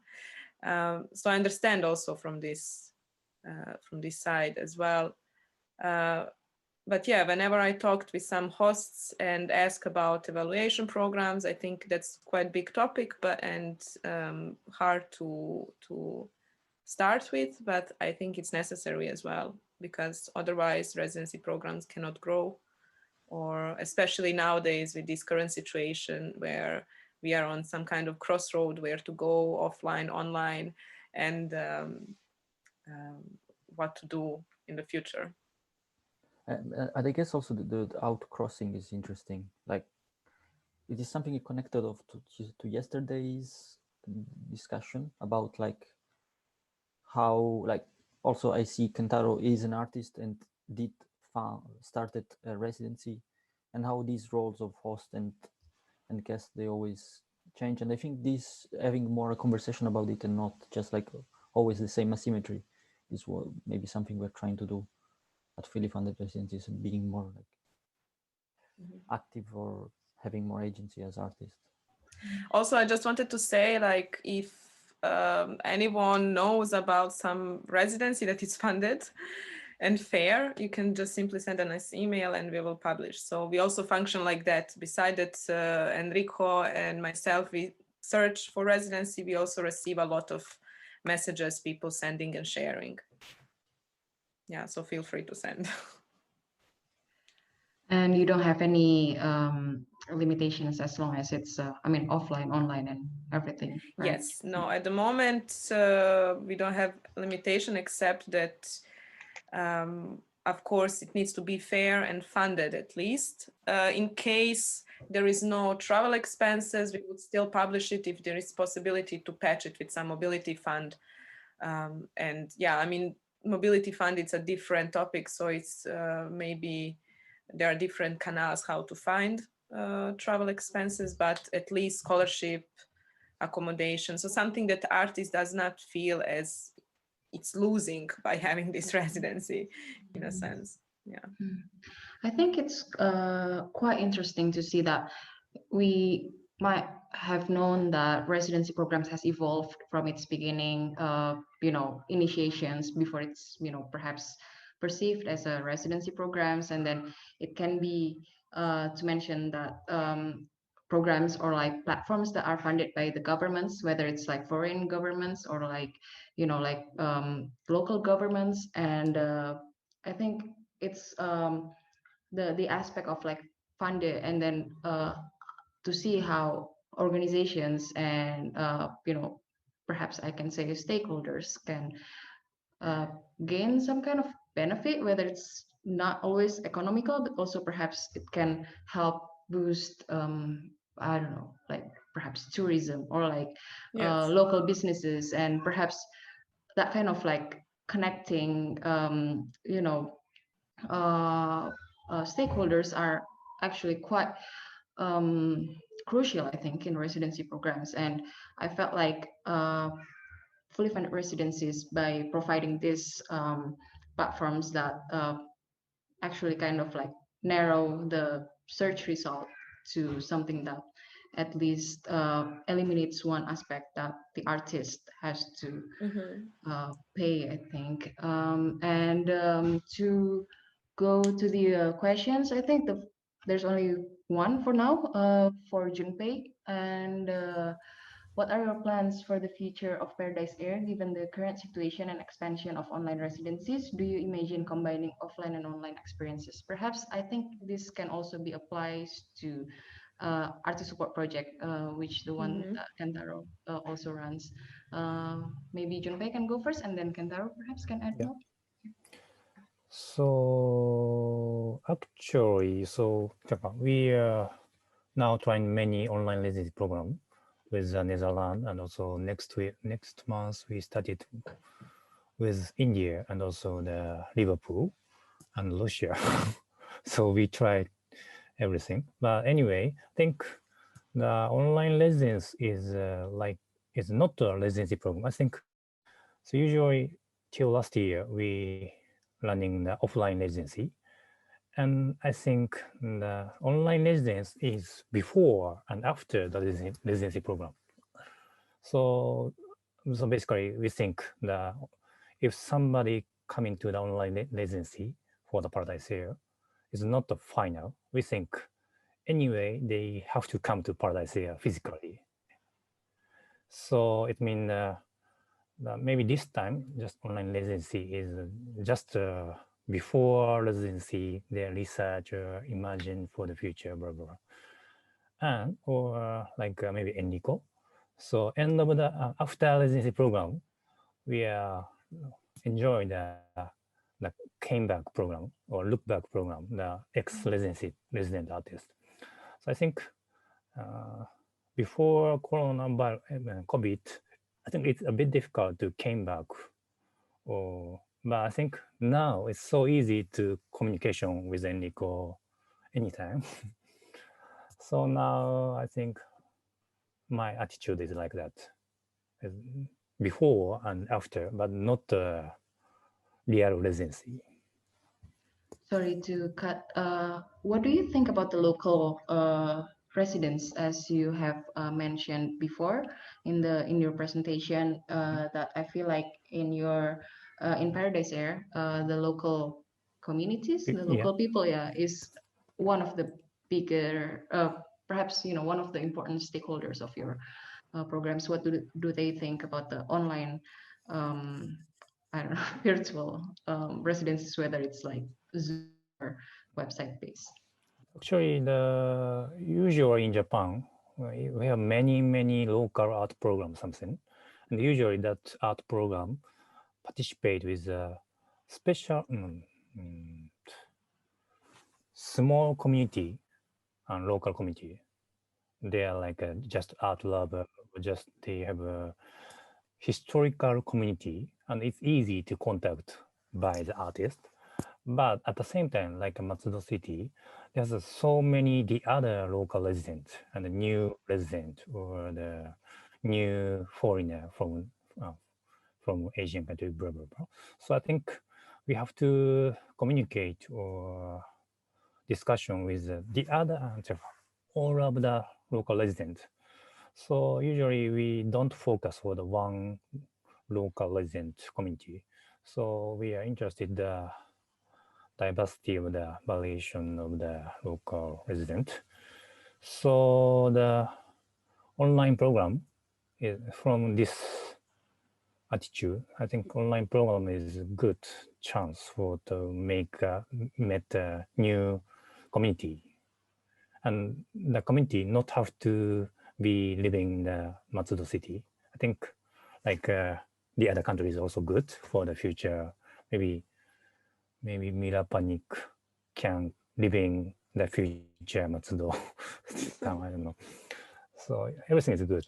So I understand also from this side as well. But yeah, whenever I talked with some hosts and asked about evaluation programs, I think that's quite a big topic, and hard to start with, but I think it's necessary as well, because otherwise residency programs cannot grow, or especially nowadays with this current situation where we are on some kind of crossroad where to go offline, online, and what to do in the future. And I guess also the outcrossing is interesting. Like, it is something connected to yesterday's discussion about like how, like, also I see Kentaro is an artist and started a residency, and how these roles of host and guest, they always change. And I think this, having more a conversation about it and not just like always the same asymmetry, is what maybe something we're trying to do at Fully Funded Residencies, and being more like active or having more agency as artists. Also, I just wanted to say, like, if anyone knows about some residency that is funded and fair, you can just simply send a nice email and we will publish. So we also function like that. Besides that, Enrico and myself, we search for residency. We also receive a lot of messages, people sending and sharing. Yeah, so feel free to send. And you don't have any limitations as long as it's, I mean, offline, online, and everything, right? Yes, no, at the moment, we don't have limitation except that, of course, it needs to be fair and funded at least. In case there is no travel expenses, we would still publish it if there is possibility to patch it with some mobility fund. And yeah, I mean, mobility fund, it's a different topic. So it's maybe there are different canals how to find travel expenses, but at least scholarship, accommodation. So something that the artist does not feel as it's losing by having this residency, in a sense. Yeah. I think it's quite interesting to see that we might have known that residency programs has evolved from its beginning, initiations before it's, perhaps perceived as a residency programs. And then it can be to mention that programs or like platforms that are funded by the governments, whether it's like foreign governments or like, local governments. And I think it's the aspect of like funded, and then to see how organizations and perhaps I can say stakeholders can gain some kind of benefit, whether it's not always economical, but also perhaps it can help boost I don't know, like perhaps tourism or like Yes. local businesses, and perhaps that kind of like connecting stakeholders are actually quite crucial, I think, in residency programs. And I felt like Fully Funded Residencies, by providing these platforms that actually kind of like narrow the search result to something that at least eliminates one aspect that the artist has to pay, I think. To go to the questions, I think there's only one for now for Junpei. And what are your plans for the future of Paradise Air given the current situation and expansion of online residencies? Do you imagine combining offline and online experiences? Perhaps I think this can also be applied to artist support project, which the one that Kentaro also runs. Maybe Junpei can go first, and then Kentaro perhaps can add more. So actually, we are now trying many online residency program with the Netherlands, and also next month we started with India and also the Liverpool and Russia. So we tried everything. But anyway, I think the online residence is it's not a residency program. I think so. Usually, till last year we running the offline residency, and I think the online residence is before and after the residency program. So basically, we think that if somebody coming to the online residency for the Paradise Air is not the final, we think anyway they have to come to Paradise Air physically. So it means maybe this time just online residency is just before residency, the research imagine for the future, blah blah, and or like maybe Enrico. So end of the after residency program, we are enjoy the came back program or look back program, the ex-residency resident artist. So I think before COVID, I think it's a bit difficult to came back. But I think now it's so easy to communication with Enrico anytime. So now I think my attitude is like that. Before and after, but not real residency. Sorry to cut. What do you think about the local residents, as you have mentioned before in your presentation? That I feel like in Paradise Air, the local communities, the local people, is one of the bigger, perhaps one of the important stakeholders of your programs. What do they think about the online? I don't know, virtual residencies, whether it's like Zoom or website based. Actually, the usual in Japan, we have many local art programs, something, and usually that art program participate with a special small community and local community. They are like just art lover, just they have a historical community, and it's easy to contact by the artist. But at the same time, like Matsudo City, there's so many the other local residents and the new resident or the new foreigner from Asian country, blah blah blah. So I think we have to communicate or discussion with the other all of the local residents. So usually we don't focus for the one local resident community. So we are interested the diversity of the variation of the local resident. So the online program is from this attitude. I think online program is a good chance for to meet a new community, and the community not have to be living in the Matsudo city. I think like the other country is also good for the future. Maybe Mila Panic can live in the future Matsudo. I don't know. So everything is good.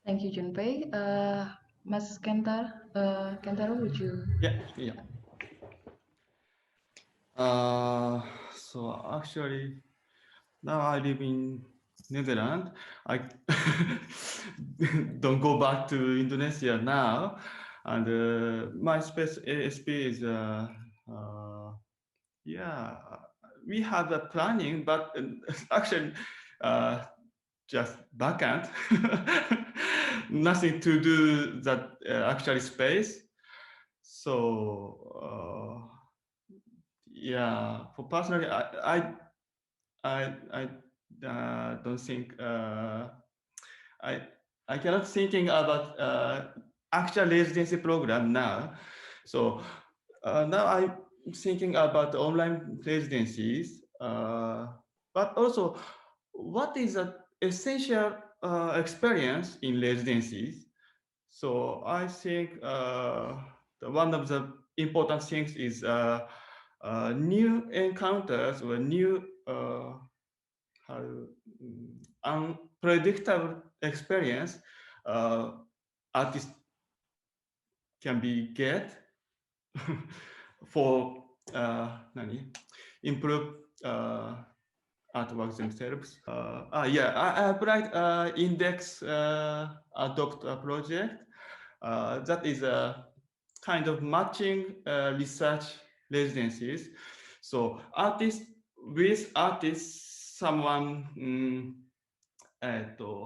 Thank you, Junpei. Mas Kentaro, would you? Yeah. So actually, now I live in Netherlands. I don't go back to Indonesia now, and my space ASP is yeah, we have a planning, but actually just vacant, nothing to do that actually space. So yeah, for personally, I don't think I I cannot thinking about actual residency program now. So now I'm thinking about online residencies, but also what is an essential experience in residencies. So I think one of the important things is new encounters or new how, unpredictable experience artists can be get for improve artworks themselves. Yeah, I applied index adopt project. That is a kind of matching research residencies. So artists with artists, someone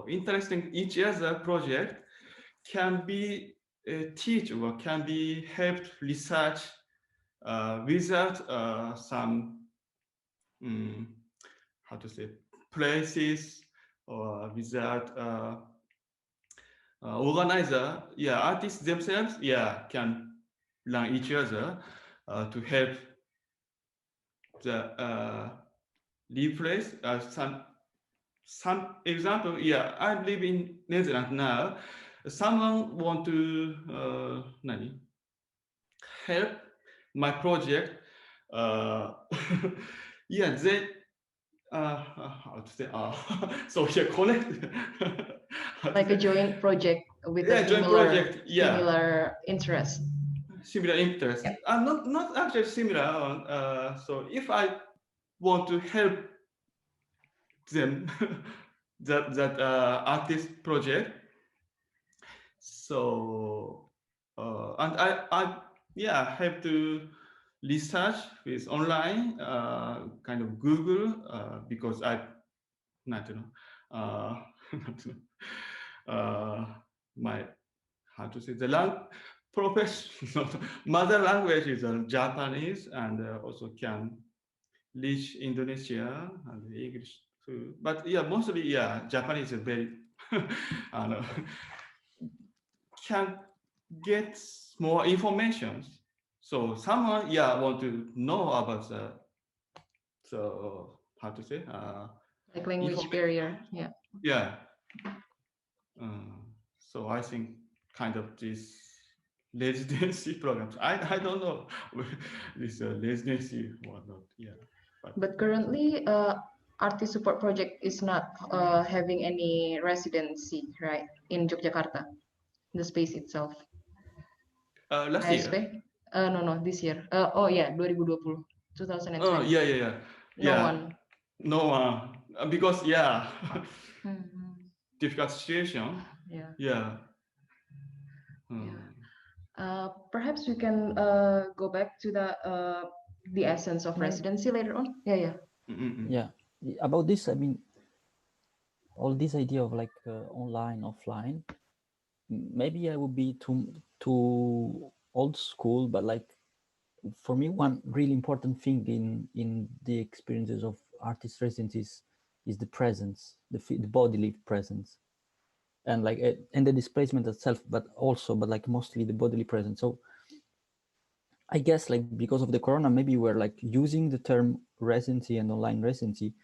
interesting each other project can be teach or can be helped research without some how to say places or without organizer. Yeah, artists themselves, yeah, can learn each other to help the replace some example. Yeah, I live in Netherlands now. Someone want to help my project. Yeah, they how to say so yeah, connect. Like a joint project with a Yeah, joint project. Yeah, similar interest. similar interest. Yeah. Not actually similar. So if I want to help them that artist project, so and I yeah have to research with online kind of Google because I not you know not to know, my how to say the professional mother language is Japanese, and also can reach Indonesia and English too. But yeah, mostly yeah, Japanese is very can get more information. So someone yeah want to know about the so how to say Like language barrier. Yeah. yeah. So I think kind of this residency programs. I don't know this residency or not. Yeah, But currently, artist support project is not having any residency, right, in Yogyakarta, the space itself. last year. ASP? No, this year. Oh yeah, 2020. 2020. Oh yeah. No one. No one because yeah, Mhm. difficult situation. Yeah. Yeah. Perhaps we can go back to the essence of residency later on. Yeah. Yeah, about this, I mean, all this idea of like online, offline, maybe I would be too old school, but like for me, one really important thing in the experiences of artist residencies is the presence, the bodily presence, and like and the displacement itself, but like mostly the bodily presence. So I guess like because of the corona, maybe we're like using the term residency and online residency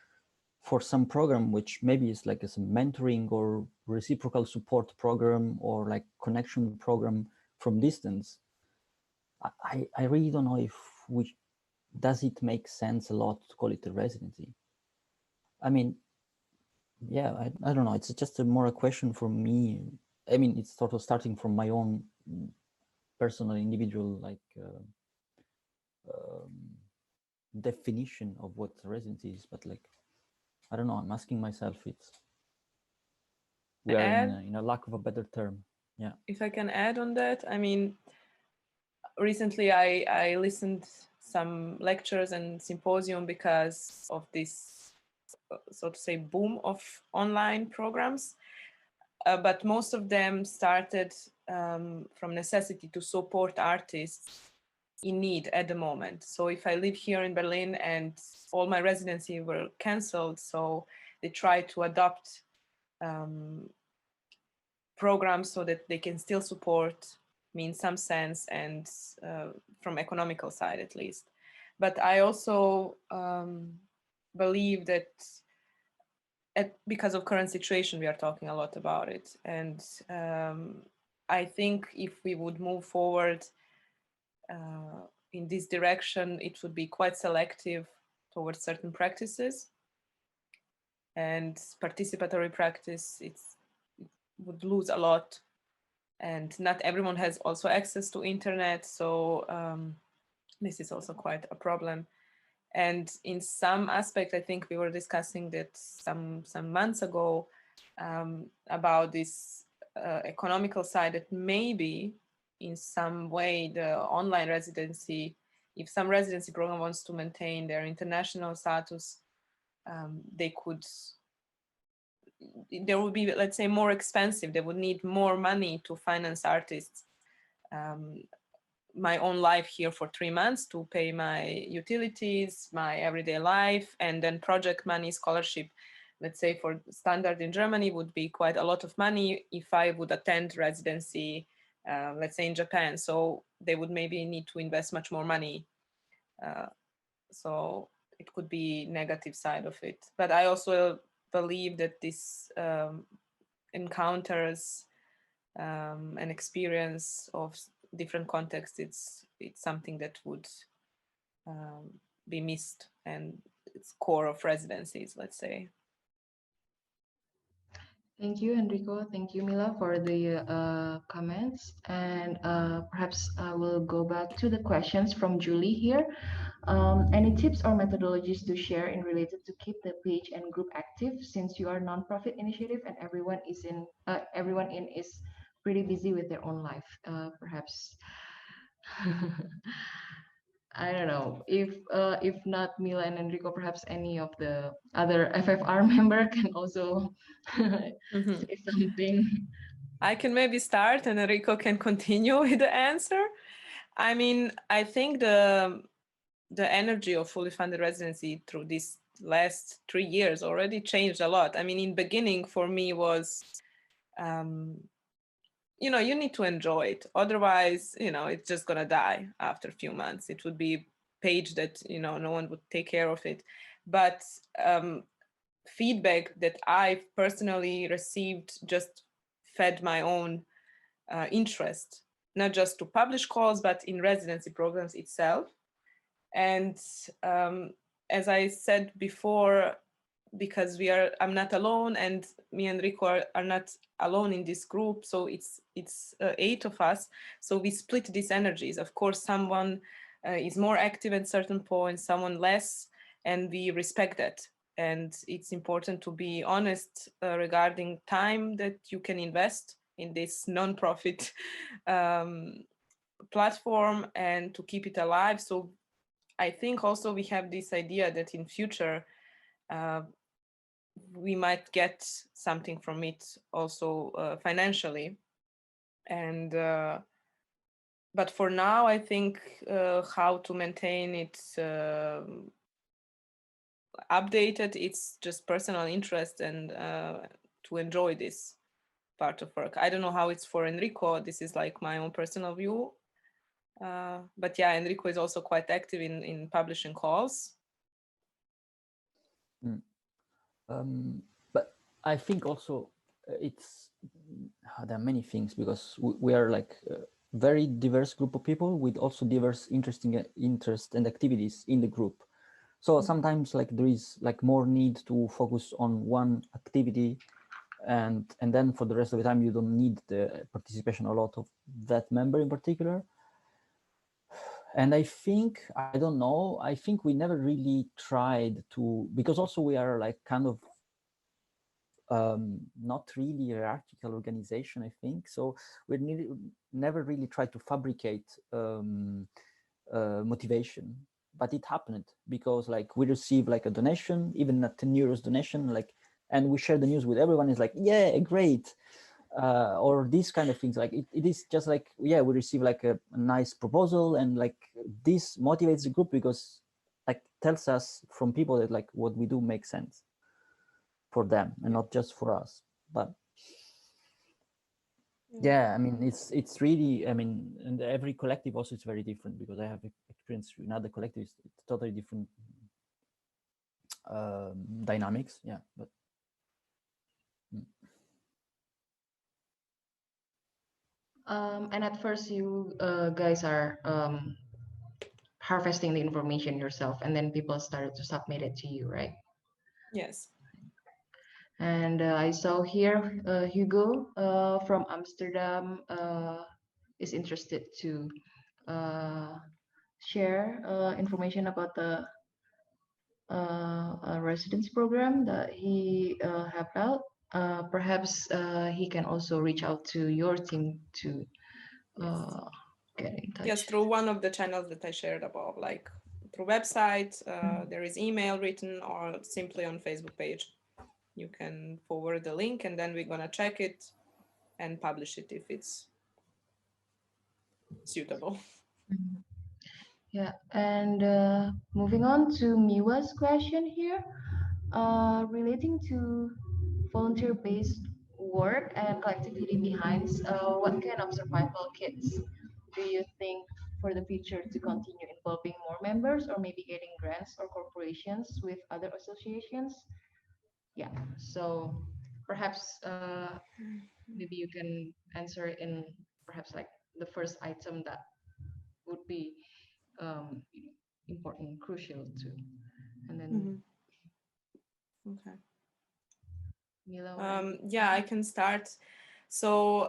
for some program, which maybe is like as a mentoring or reciprocal support program or like connection program from distance. I really don't know if does it make sense a lot to call it a residency. I mean, yeah, I don't know. It's just more a question for me. I mean, it's sort of starting from my own personal, individual, like definition of what residency is. But like, I don't know. I'm asking myself. We are in a lack of a better term. Yeah. If I can add on that, I mean, recently I listened some lectures and symposium because of this, so to say, boom of online programs. But most of them started from necessity to support artists in need at the moment. So if I live here in Berlin and all my residency were cancelled, so they try to adopt programs so that they can still support me in some sense, and from economical side at least. But I also believe that because of current situation, we are talking a lot about it. And I think if we would move forward in this direction, it would be quite selective towards certain practices. And participatory practice, it would lose a lot. And not everyone has also access to internet. So this is also quite a problem. And in some aspect, I think we were discussing that some months ago about this economical side, that maybe in some way the online residency, if some residency program wants to maintain their international status, they would be, let's say, more expensive. They would need more money to finance artists. My own life here for 3 months to pay my utilities, my everyday life, and then project money, scholarship, let's say for standard in Germany would be quite a lot of money if I would attend residency, let's say in Japan. So they would maybe need to invest much more money. So it could be negative side of it. But I also believe that this encounters an experience of different contexts, it's something that would be missed, and it's core of residencies, let's say. Thank you, Enrico. Thank you, Mila, for the comments. And perhaps I will go back to the questions from Julie here. Any tips or methodologies to share in related to keep the page and group active, since you are a non-profit initiative and everyone in is pretty busy with their own life? Perhaps I don't know if not Mila and Enrico, perhaps any of the other FFR member can also say something. I can maybe start and Enrico can continue with the answer. I mean, I think the energy of Fully Funded Residency through these last 3 years already changed a lot. I mean, in beginning for me was, you know, you need to enjoy it. Otherwise, you know, it's just gonna die after a few months. It would be a page that, you know, no one would take care of it. But feedback that I personally received just fed my own interest, not just to publish calls, but in residency programs itself. And as I said before, because I'm not alone, and me and Enrico are not alone in this group, so it's 8 of us, so we split these energies. Of course, someone is more active at certain points, someone less, and we respect that. And it's important to be honest regarding time that you can invest in this non-profit platform and to keep it alive. So I think also we have this idea that in future we might get something from it also financially. And but for now, I think how to maintain it updated, it's just personal interest and to enjoy this part of work. I don't know how it's for Enrico. This is like my own personal view. But yeah, Enrico is also quite active in publishing calls. But I think also it's there are many things, because we are like a very diverse group of people with also diverse interests and activities in the group. So sometimes like there is like more need to focus on one activity, and then for the rest of the time you don't need the participation a lot of that member in particular. And I think, I don't know, I think we never really tried to, because also we are like kind of not really hierarchical organization, I think. So we never really tried to fabricate motivation. but it happened because like we receive like a donation, even a 10 euros donation, like, and we share the news with everyone. Is like, yeah, great. Or these kind of things. Like it is just like, yeah, we receive like a nice proposal, and like this motivates the group because like tells us from people that like what we do makes sense for them and not just for us. But yeah, I mean, it's really, I mean, and every collective also is very different because I have experience in other collectives, it's totally different dynamics. Yeah, but And at first, you guys are harvesting the information yourself, and then people started to submit it to you, right? Yes. And I saw here Hugo from Amsterdam is interested to share information about the residence program that he helped out. Perhaps he can also reach out to your team to get in touch. Yes, through one of the channels that I shared above, like through website, there is email written, or simply on Facebook page. You can forward the link, and then we're gonna check it and publish it if it's suitable. Yeah, and moving on to Miwa's question here, relating to volunteer-based work and collectivity behind, what kind of survival kits do you think for the future to continue involving more members, or maybe getting grants or corporations with other associations? Yeah, so perhaps maybe you can answer it in perhaps like the first item that would be important, crucial to, and then Okay. Mila. Yeah, I can start. So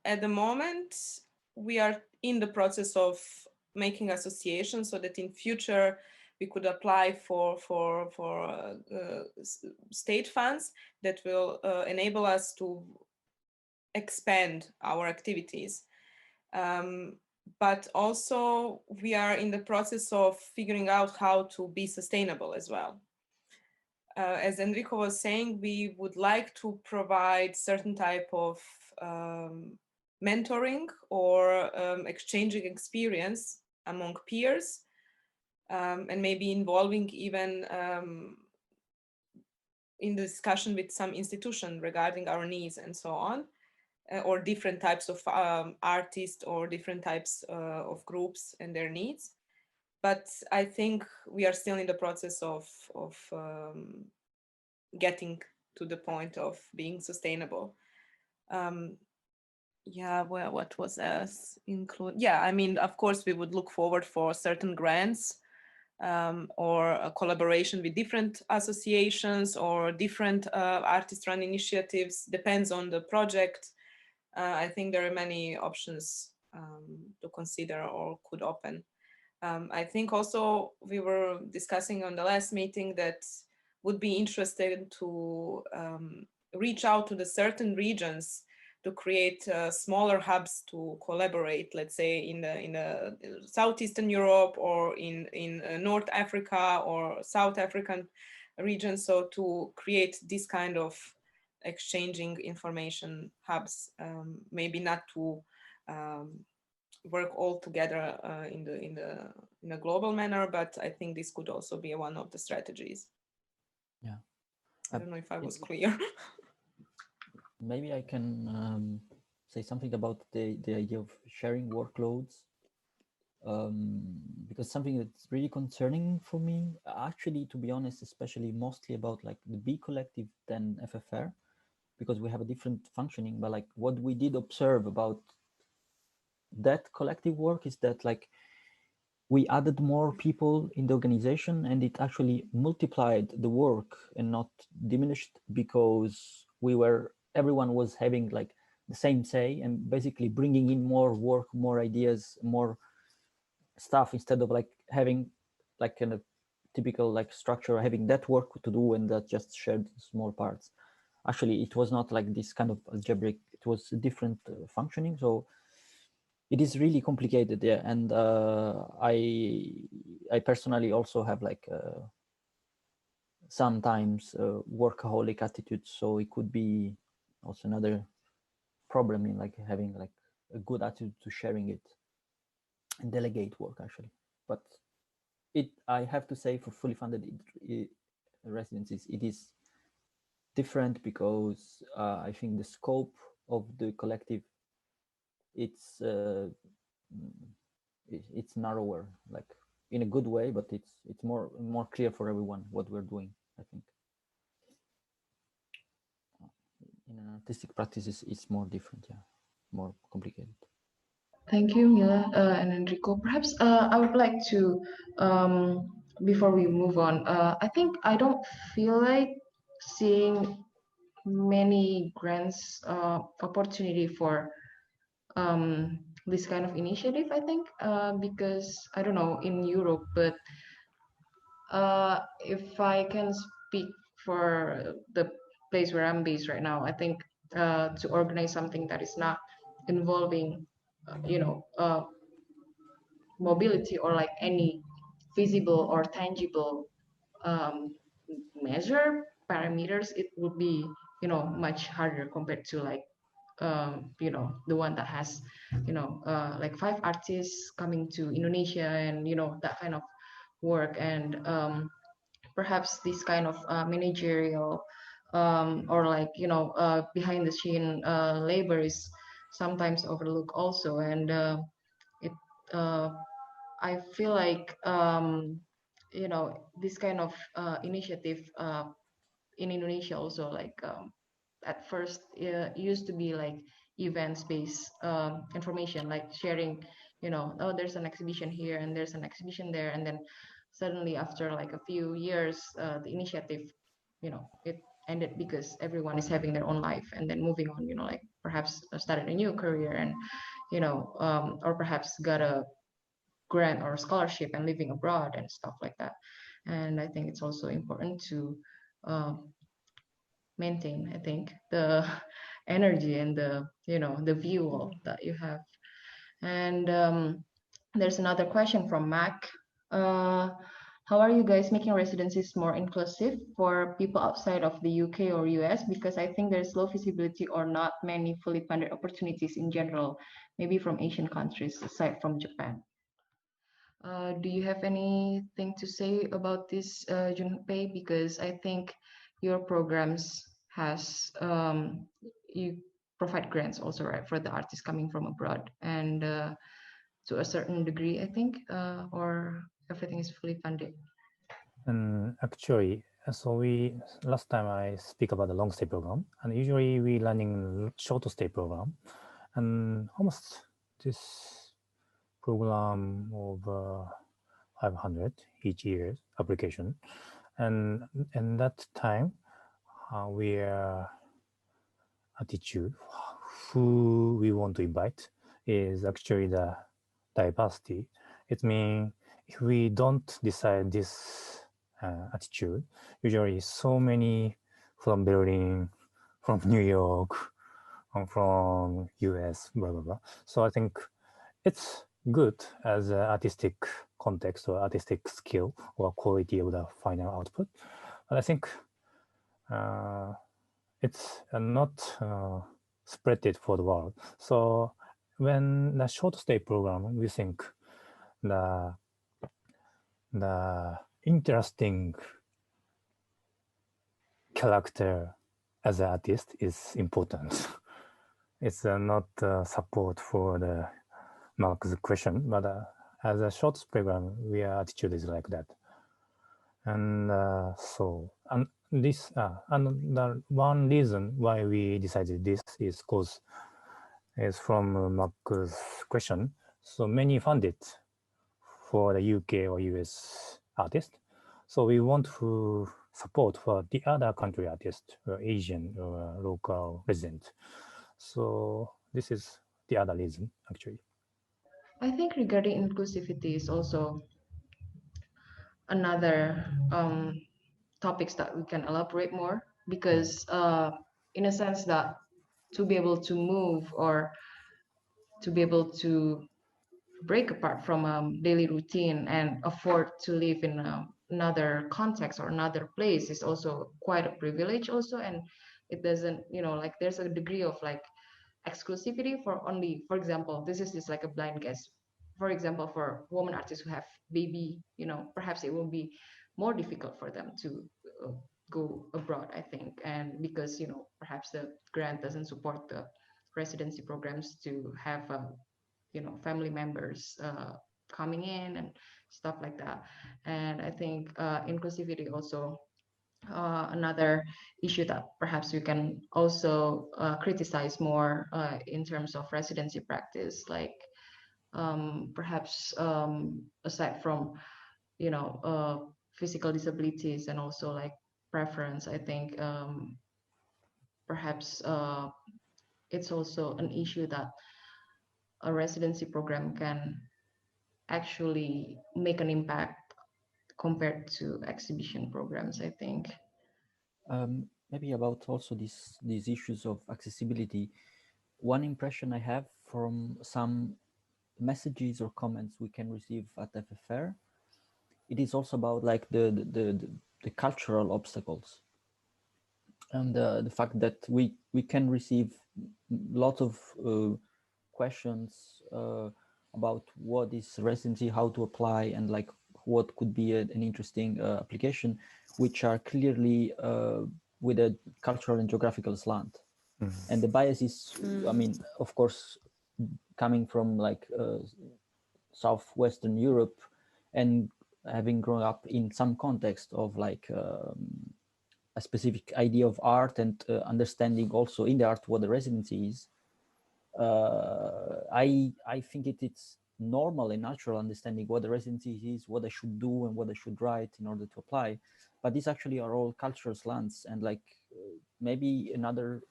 at the moment, we are in the process of making associations so that in future we could apply for state funds that will enable us to expand our activities. But also we are in the process of figuring out how to be sustainable as well. As Enrico was saying, we would like to provide certain type of mentoring or exchanging experience among peers, and maybe involving even in the discussion with some institution regarding our needs and so on, or different types of artists or different types of groups and their needs. But I think we are still in the process of getting to the point of being sustainable. Yeah, well, what was else include? Yeah, I mean, of course, we would look forward for certain grants or a collaboration with different associations or different artist-run initiatives. Depends on the project. I think there are many options to consider or could open. I think also we were discussing on the last meeting that would be interested to reach out to the certain regions to create smaller hubs to collaborate, let's say in the Southeastern Europe or in North Africa or South African region. So to create this kind of exchanging information hubs, maybe not to work all together in a global manner, but I think this could also be one of the strategies. yeah, I don't know if I was clear. maybe I can say something about the idea of sharing workloads, because something that's really concerning for me, actually, to be honest, especially mostly about like the B collective than FFR, because we have a different functioning. But like what we did observe about that collective work is that like we added more people in the organization, and it actually multiplied the work and not diminished, because everyone was having like the same say and basically bringing in more work, more ideas, more stuff, instead of like having like a typical like structure, having that work to do and that just shared small parts. Actually, it was not like this kind of algebraic, it was a different functioning. So it is really complicated, yeah. And I personally also have like sometimes workaholic attitude, so it could be also another problem in like having like a good attitude to sharing it and delegate work actually. But I have to say, for fully funded residencies, it is different because I think the scope of the collective, it's narrower, like in a good way, but it's more clear for everyone what we're doing, I think. In an artistic practices, it's more different, yeah, more complicated. Thank you, Mila and Enrico. Perhaps I would like to, before we move on, I think I don't feel like seeing many grants opportunity for this kind of initiative, I think, because I don't know in Europe, but if I can speak for the place where I'm based right now, I think to organize something that is not involving, mobility or like any visible or tangible um, measure parameters, it would be, much harder compared to like, the one that has, like 5 artists coming to Indonesia and, that kind of work. And perhaps this kind of managerial or like, behind the scene labor is sometimes overlooked also. And it I feel like this kind of initiative in Indonesia also, like at first used to be like events based information, like sharing, oh, there's an exhibition here and there's an exhibition there, and then suddenly after like a few years the initiative, it ended because everyone is having their own life and then moving on, like perhaps started a new career and or perhaps got a grant or scholarship and living abroad and stuff like that. And I think it's also important to uh, maintain, I think, the energy and the view that you have. And there's another question from Mac. How are you guys making residencies more inclusive for people outside of the UK or US? Because I think there's low visibility or not many fully funded opportunities in general, maybe from Asian countries aside from Japan. Do you have anything to say about this, Junpei? Because I think your programs has you provide grants also, right, for the artists coming from abroad, and to a certain degree, I think, or everything is fully funded. And actually, so last time I speak about the long stay program, and usually we running short stay program, and almost this program of 500 each year application, and in that time we attitude who we want to invite is actually the diversity. It means if we don't decide this attitude, usually so many from Berlin, from New York, from US, blah, blah, blah. So I think it's good as an artistic context or artistic skill or quality of the final output. But I think it's not spread it for the world. So when the short stay program, we think the interesting character as an artist is important. It's not support for the Mark's question, but as a short program, our attitude is like that. And so, and this, and the one reason why we decided this is because is from Mark's question. So many funded for the UK or US artist. So we want to support for the other country artist, or Asian or local resident. So this is the other reason, actually. I think regarding inclusivity is also another topics that we can elaborate more, because in a sense that to be able to move or to be able to break apart from a daily routine and afford to live in another context or another place is also quite a privilege also. And it doesn't, like there's a degree of like exclusivity for only, for example, this is just like a blind guess. For example, for women artists who have baby, perhaps it will be more difficult for them to uh, go abroad, I think. And because, perhaps the grant doesn't support the residency programs to have, family members coming in and stuff like that. And I think inclusivity also another issue that perhaps we can also criticize more in terms of residency practice, like perhaps aside from physical disabilities and also like preference, I think perhaps it's also an issue that a residency program can actually make an impact compared to exhibition programs, I think. Maybe about also these issues of accessibility. One impression I have from some messages or comments we can receive at FFR, it is also about like the cultural obstacles, and the fact that we can receive a lot of questions about what is residency, how to apply, and like what could be an interesting application, which are clearly with a cultural and geographical slant. And the bias is, I mean, of course, coming from like southwestern Europe, and having grown up in some context of like a specific idea of art, and understanding also in the art what the residency is. I think it's normal and natural understanding what the residency is, what I should do, and what I should write in order to apply. But these actually are all cultural slants, and like maybe another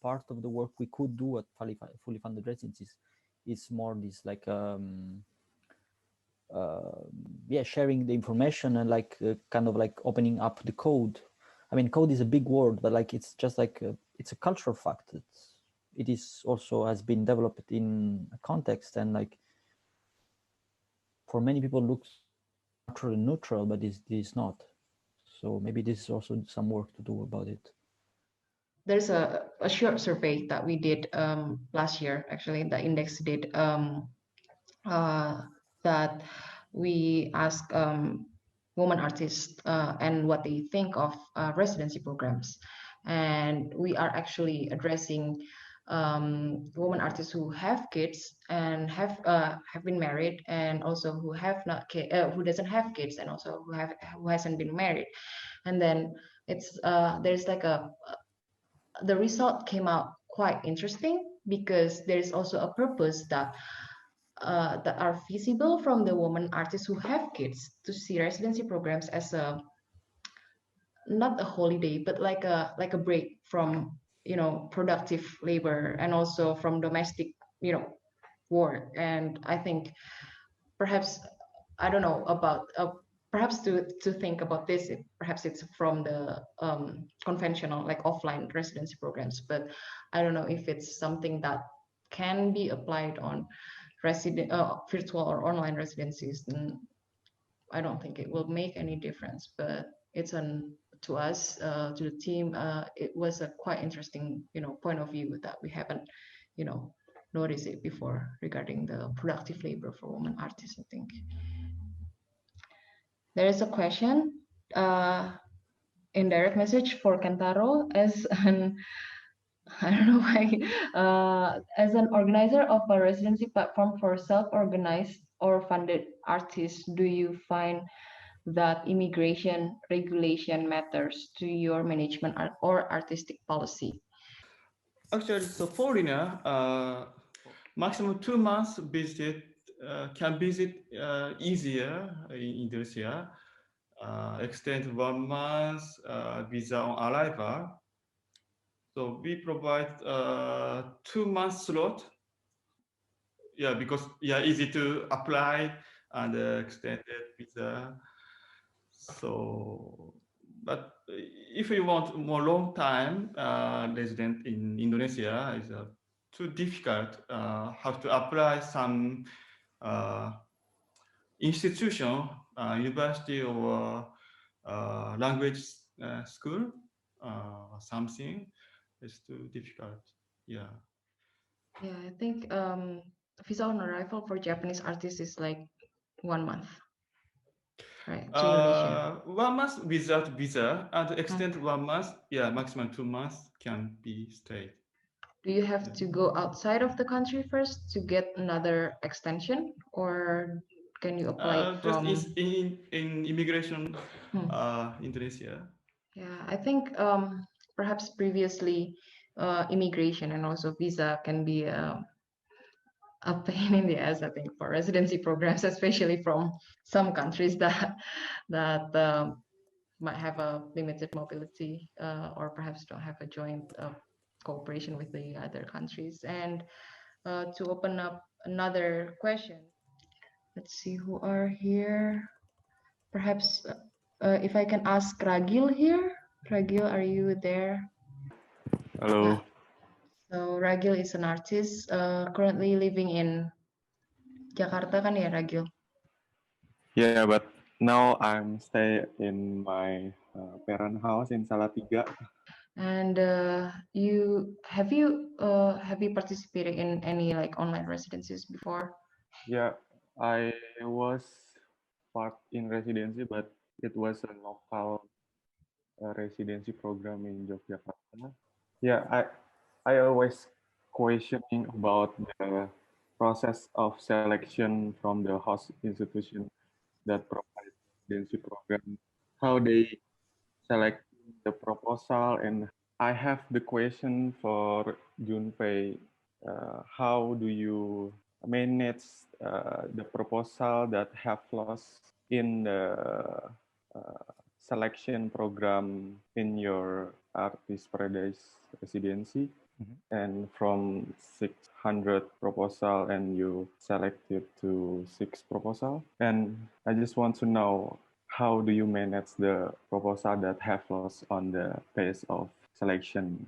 part of the work we could do at fully funded residencies is more this like yeah, sharing the information, and like kind of like opening up the code. I mean, code is a big word, but like it's just like it's a cultural fact. It is also has been developed in a context, and like for many people looks natural and neutral, but it is not. So maybe this is also some work to do about it. There's a short survey that we did last year, actually, the index did, that we asked women artists and what they think of residency programs. And we are actually addressing women artists who have kids and have been married, and also who have not who doesn't have kids, and also who hasn't been married. And then it's there's like the result came out quite interesting, because there is also a purpose that are visible from the women artists who have kids, to see residency programs as a, not a holiday, but like a break from productive labor, and also from domestic work. And I think perhaps, I don't know about perhaps to think about this, perhaps it's from the conventional like offline residency programs, but I don't know if it's something that can be applied on virtual or online residencies. Then I don't think it will make any difference. But it's on to us, to the team. It was a quite interesting point of view that we haven't noticed it before, regarding the productive labor for women artists, I think. There is a question, indirect message for Kentaro, as an I don't know why, as an organizer of a residency platform for self-organized or funded artists, do you find that immigration regulation matters to your management or artistic policy? Actually, so foreigner, maximum 2 months visit, can visit easier in Indonesia. Extend 1 month visa on arrival. So we provide 2 months slot. Yeah, because easy to apply and extended visa. So, but if you want more long time resident in Indonesia, is too difficult. How to apply some institution, university or language school, something is too difficult. Yeah. Yeah, I think visa on arrival for Japanese artists is like 1 month, right? To Indonesia. 1 month without visa, and extend Okay. 1 month, yeah, maximum 2 months can be stayed. Do you have to go outside of the country first to get another extension, or can you apply it Just from? is in immigration, Hmm. Indonesia. Yeah, I think perhaps previously immigration and also visa can be a pain in the ass, I think, for residency programs, especially from some countries that might have a limited mobility or perhaps don't have a joint cooperation with the other countries. And to open up another question, let's see who are here. Perhaps if I can ask Ragil here. Ragil, are you there? Yeah. Hello. So Ragil is an artist currently living in Jakarta kan ya Ragil? Yeah, but now I'm stay in my parent house in Salatiga. And you have you participated in any like online residencies before? Yeah, I was part in residency, but it was a local residency program in Yogyakarta. Yeah, I always questioning about the process of selection from the host institution that provide residency program, how they select the proposal, and I have the question for Junpei. How do you manage the proposal that have lost in the selection program in your artist paradise residency? And from 600 proposal and you selected to 6 proposal, and I just want to know how do you manage the proposal that have lost on the phase of selection?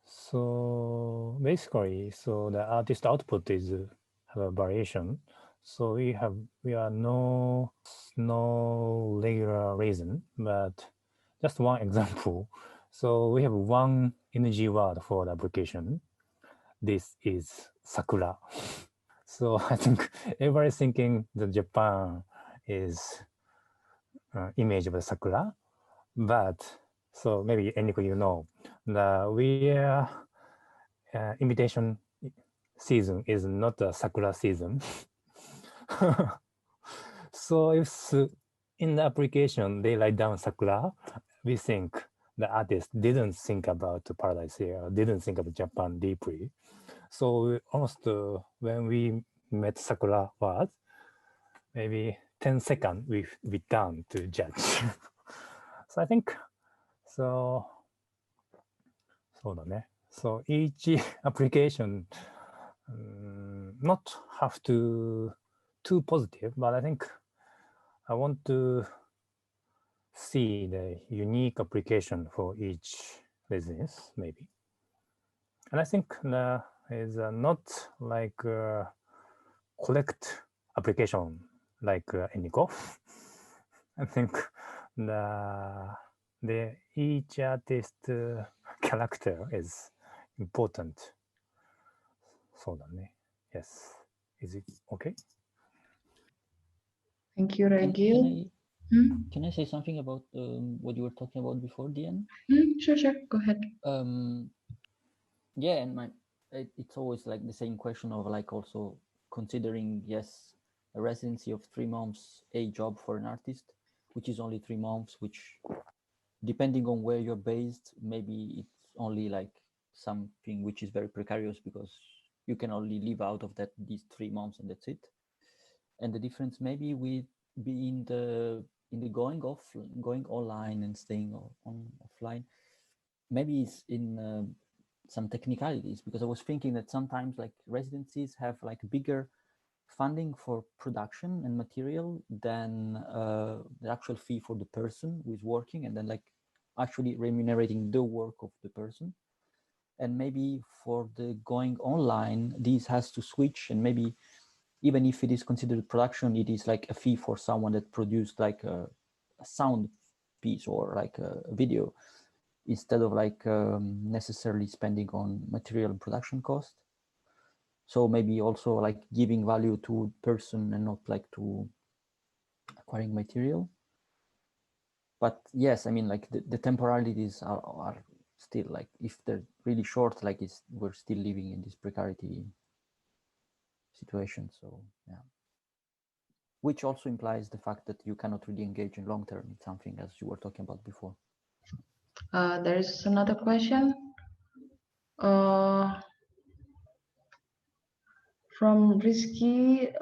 So basically, so the artist output is have a variation. So we are no regular reason, but just one example. So we have one NG word for the application. This is sakura. So I think everybody thinking that Japan is image of the sakura, but so maybe Enrico, you know, the invitation season is not a sakura season. So if in the application they write down sakura, we think the artist didn't think about paradise here, didn't think about Japan deeply. So almost when we met sakura word, maybe 10 seconds we done to judge. So I think so. そうだね. So each application not have to too positive, but I think I want to see the unique application for each business, maybe. And I think is not like collect application like Enrico. I think the each artist character is important. そうだね. Yes. Is it okay? Thank you, Can Ragil. I say something about what you were talking about before, Diane? Sure, go ahead. Yeah, and it's always like the same question of like also considering, yes, a residency of 3 months, a job for an artist, which is only 3 months, which depending on where you're based, maybe it's only like something which is very precarious because you can only live out of that these 3 months and that's it. And the difference maybe with being in the going online and staying on offline, maybe it's in some technicalities, because I was thinking that sometimes like residencies have like bigger funding for production and material than the actual fee for the person who is working, and then like actually remunerating the work of the person. and maybe for the going online, this has to switch, and maybe even if it is considered production, it is like a fee for someone that produced like a sound piece or like a video, instead of like necessarily spending on material and production cost. So maybe also like giving value to person and not like to acquiring material. But yes, I mean, like the temporalities are still like, if they're really short, like we're still living in this precarity situation. So yeah, which also implies the fact that you cannot really engage in long term in something, as you were talking about before. There is another question from Rizky.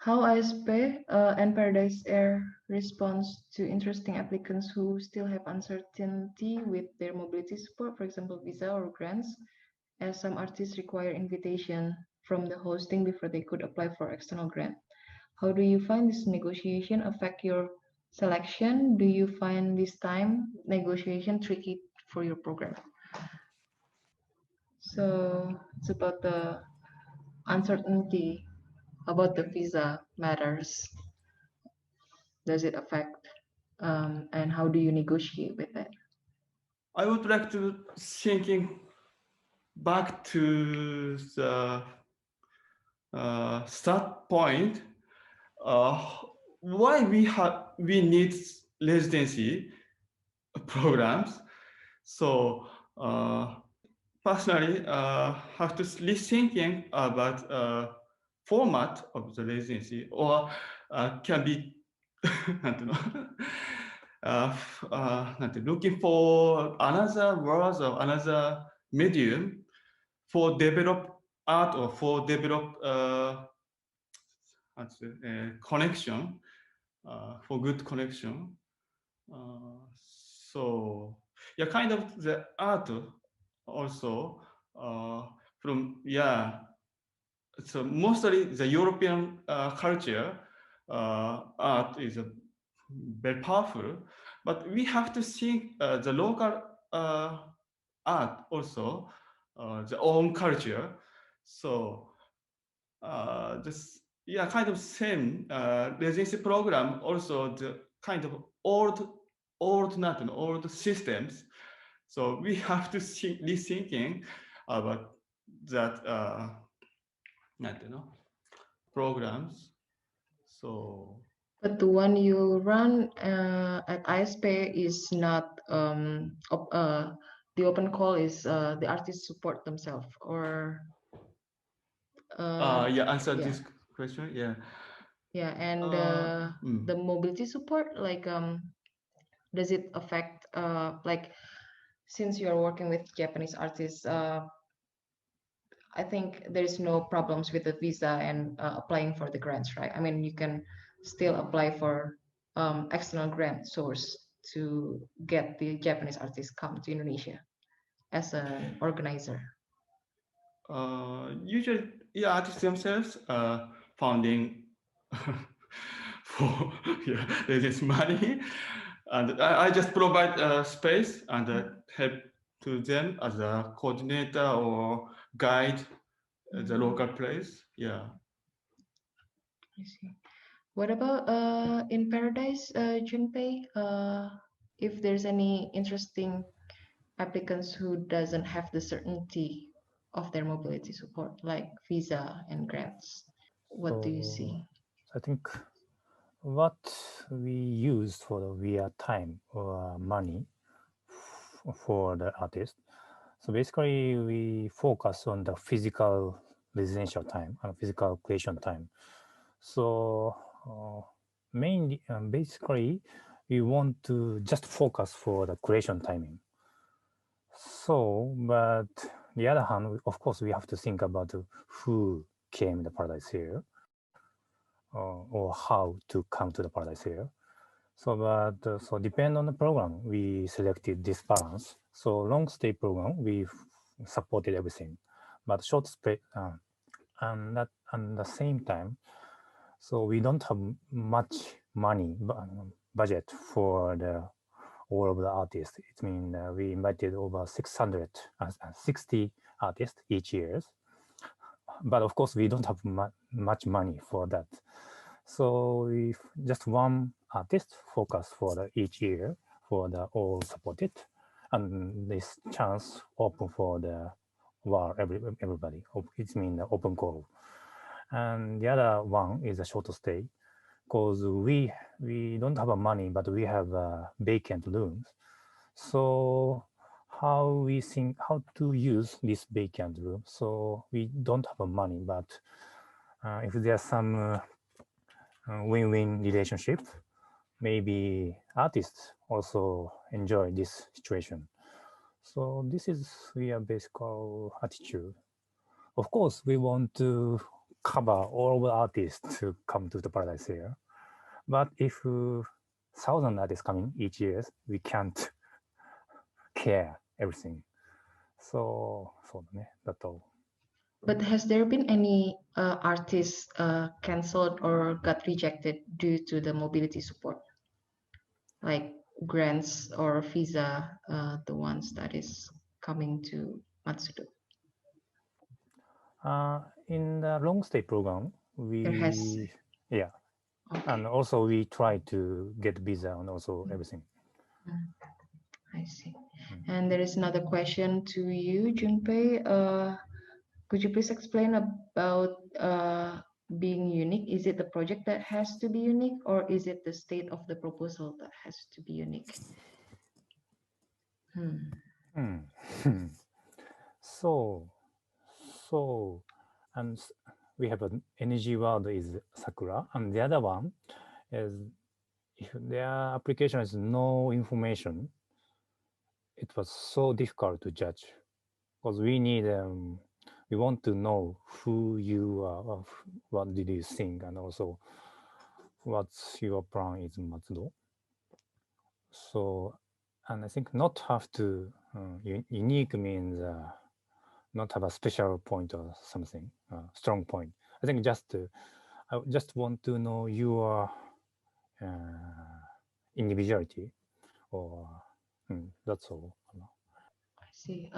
How ISP and Paradise Air responds to interesting applicants who still have uncertainty with their mobility support, for example, visa or grants, as some artists require invitation from the hosting before they could apply for external grant. How do you find this negotiation affect your selection? Do you find this time negotiation tricky for your program? So it's about the uncertainty about the visa matters. Does it affect, and how do you negotiate with it? I would like to thinking back to the start point. Why we need residency programs. So personally, have to rethinking about format of the residency, or can be looking for another words or another medium for develop art, or for develop connection, for good connection. So yeah, kind of the art also from, yeah, so mostly the European culture art is very powerful, but we have to think the local art also, the own culture. So this, yeah, kind of same residency program, also the kind of old systems. So we have to rethinking about that programs. So, but the one you run at ISP is not the open call is the artists support themselves, or yeah, answer yeah. this question. Yeah. Yeah, and the mobility support, like does it affect like, since you're working with Japanese artists, I think there's no problems with the visa and applying for the grants, right? I mean, you can still apply for external grant source to get the Japanese artists come to Indonesia as an organizer. Usually, yeah, artists themselves founding for, yeah, there's money, and I just provide space and help to them as a coordinator or guide the local place. Yeah. I see. What about in Paradise, Junpei? If there's any interesting applicants who doesn't have the certainty of their mobility support, like visa and grants, what do you see? I think what we use for the via time or money for the artist. So basically, we focus on the physical residential time and physical creation time. So mainly, basically, we want to just focus for the creation timing. So, but the other hand, of course, we have to think about who came to Paradise here, or how to come to the Paradise here. So, but so depend on the program, we selected this balance. So long stay program, we supported everything, but short stay, and at the same time, so we don't have much money budget for the all of the artists. It means we invited over 60 artists each year. But of course, we don't have much money for that. So if just one artist focus for each year for the all supported, and this chance open for the everybody. It means the open call. And the other one is a short stay, because we don't have money, but we have vacant rooms. So how we think how to use this vacant room? So we don't have money, but if there's some win-win relationship, maybe artists also enjoy this situation. So this is our basic attitude. Of course, we want to cover all the artists to come to the Paradise here. But if 1,000 artists coming each year, we can't care everything. So that's all. But has there been any artists cancelled or got rejected due to the mobility support, like grants or visa, the ones that is coming to Matsudo? In the long stay program, There has, okay. And also we try to get visa and also everything. I see. And there is another question to you, Junpei. Could you please explain about being unique? Is it the project that has to be unique, or is it the state of the proposal that has to be unique? So, and we have an energy word is Sakura, and the other one is if their application has no information, it was so difficult to judge, because we want to know who you are, what did you think, and also what's your plan is Matsudo. So, and I think not have to unique means not have a special point or something, strong point. I think I just want to know your individuality, or that's all. I see.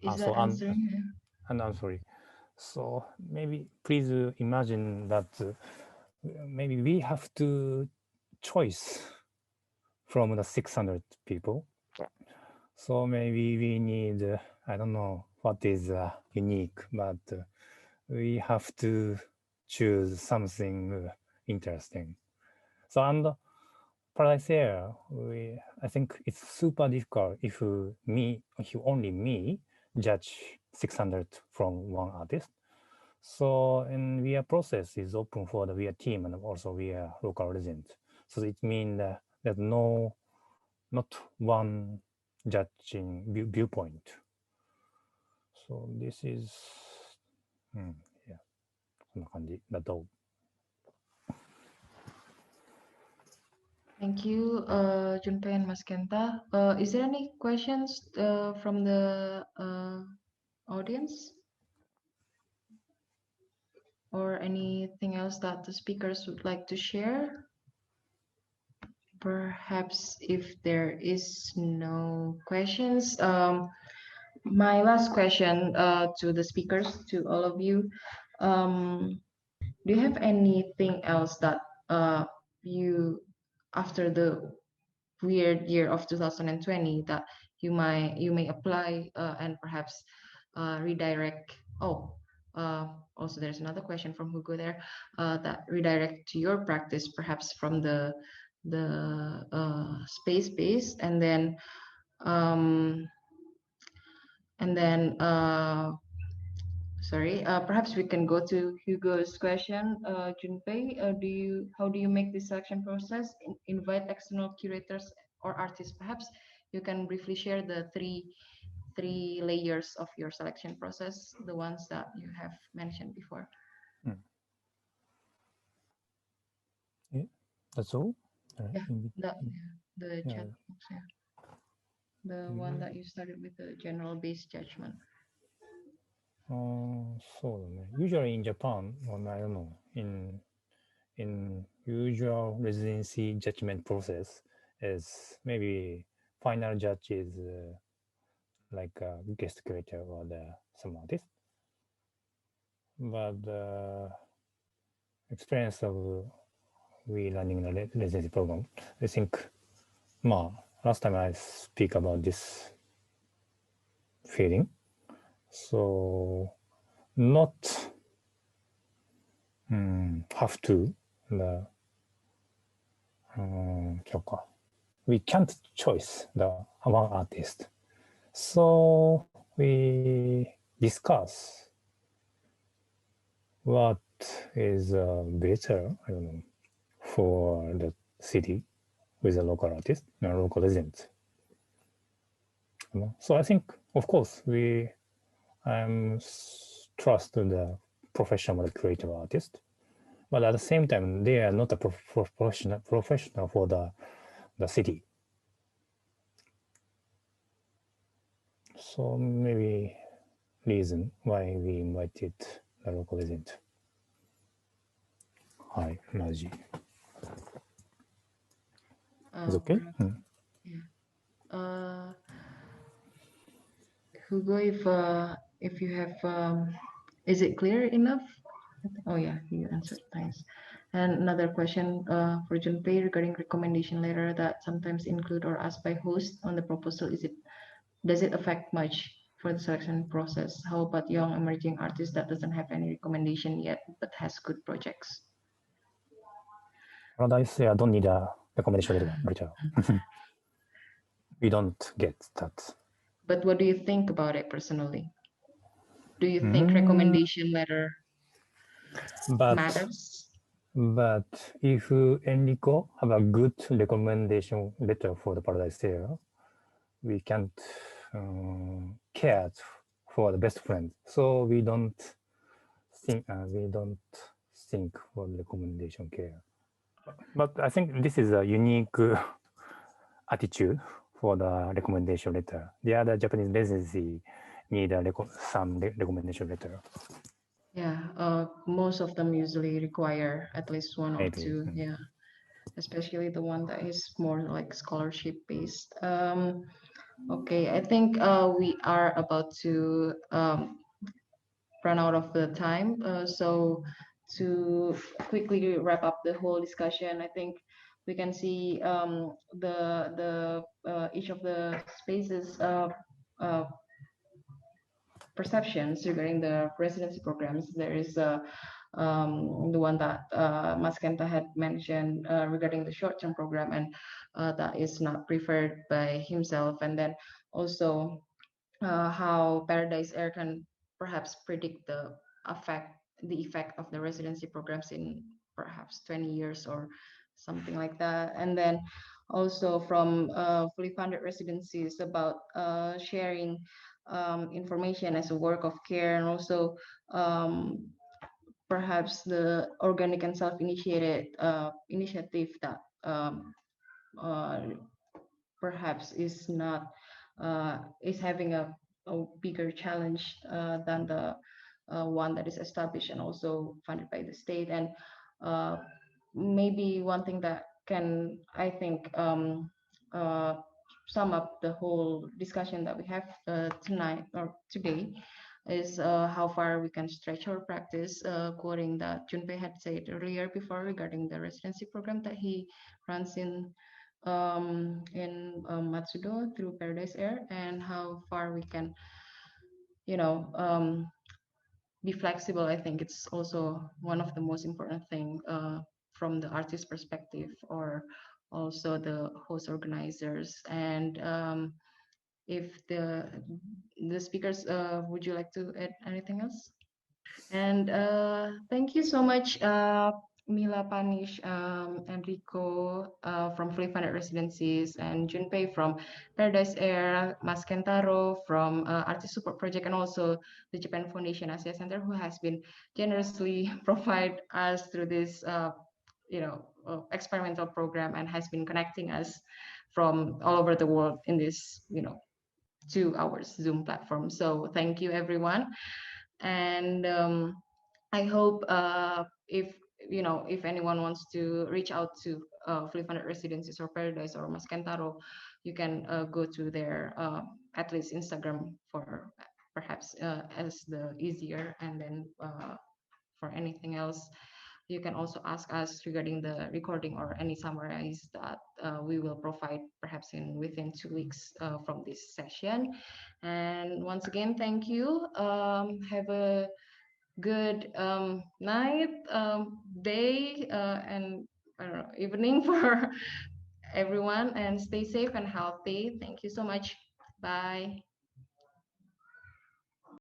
Is that answering? And I'm sorry. So maybe please imagine that maybe we have to choice from the 600 people. So maybe we need, I don't know what is unique, but we have to choose something interesting. So and Paradise Air, I think it's super difficult if only me judge 600 from one artist. So and our process is open for the our team and also our local residents. So it means there's not one judging viewpoint. So this is そんな感じだと。Thank you, Junpei and Mas Kenta. Is there any questions from the audience? Or anything else that the speakers would like to share? Perhaps if there is no questions, my last question to the speakers, to all of you, do you have anything else that you, after the weird year of 2020, that you may apply and perhaps redirect? Also there's another question from Hugo there, that redirect to your practice, perhaps from the space base, and then perhaps we can go to Hugo's question. Junpei, how do you make the selection process? Invite external curators or artists? Perhaps you can briefly share the three layers of your selection process, the ones that you have mentioned before. Yeah, that's all. The chat box, the one that you started with the general base judgment. Usually in Japan, I don't know, in usual residency judgment process, is maybe final judge is like a guest creator or some artist. But the experience of we running the residency program, I think, last time I speak about this feeling. So not have to the we can't choose the one artist. So we discuss what is better, I don't know, for the city with a local artist, local resident. So I think, of course, we trust the professional creative artist, but at the same time, they are not a professional for the city. So maybe reason why we invited the local resident. Hi, Raji. It's okay? Yeah. Hugo, if you have, is it clear enough? Oh yeah, you answered. Thanks. And another question for Junpei regarding recommendation letter that sometimes include or asked by host on the proposal. Does it affect much for the selection process? How about young emerging artists that doesn't have any recommendation yet but has good projects? Paradise, I don't need a recommendation letter. We don't get that. But what do you think about it personally? Do you think recommendation letter matters? But if Enrico have a good recommendation letter for the Paradise Fair, we can't care for the best friend. So we don't think for recommendation care. But I think this is a unique attitude for the recommendation letter. The other Japanese residency need some recommendation letter. Yeah, most of them usually require at least one or two. Yeah, especially the one that is more like scholarship based. Okay, I think we are about to run out of the time. So to quickly wrap up the whole discussion, I think we can see the each of the spaces perceptions regarding the residency programs. There is the one that Mas Kenta had mentioned regarding the short-term program, and that is not preferred by himself. And then also how Paradise Air can perhaps predict the effect of the residency programs in perhaps 20 years or something like that. And then also from Fully Funded Residencies about sharing information as a work of care, and also perhaps the organic and self-initiated initiative that perhaps is not is having a bigger challenge than the one that is established and also funded by the state. And maybe one thing that can, I think, sum up the whole discussion that we have tonight or today is how far we can stretch our practice, quoting that Junpei had said earlier before regarding the residency program that he runs in Matsudo through Paradise Air, and how far we can, be flexible. I think it's also one of the most important thing from the artist perspective, or also the host organizers. And if the speakers, would you like to add anything else? And thank you so much, Mila, Panish, Enrico from Fully Funded Residencies, and Junpei from Paradise Air, Mas Kentaro from Artist Support Project, and also the Japan Foundation Asia Center, who has been generously provide us through this, experimental program, and has been connecting us from all over the world in this, 2 hours Zoom platform. So thank you, everyone. And I hope if anyone wants to reach out to Fully Funded Residencies or Paradise or Mas Kentaro, you can go to their at least Instagram for perhaps as the easier, and then for anything else you can also ask us regarding the recording or any summarize that we will provide perhaps in within 2 weeks from this session. And once again, thank you. Have a good night, day, and I don't know, evening for everyone, and stay safe and healthy. Thank you so much. Bye.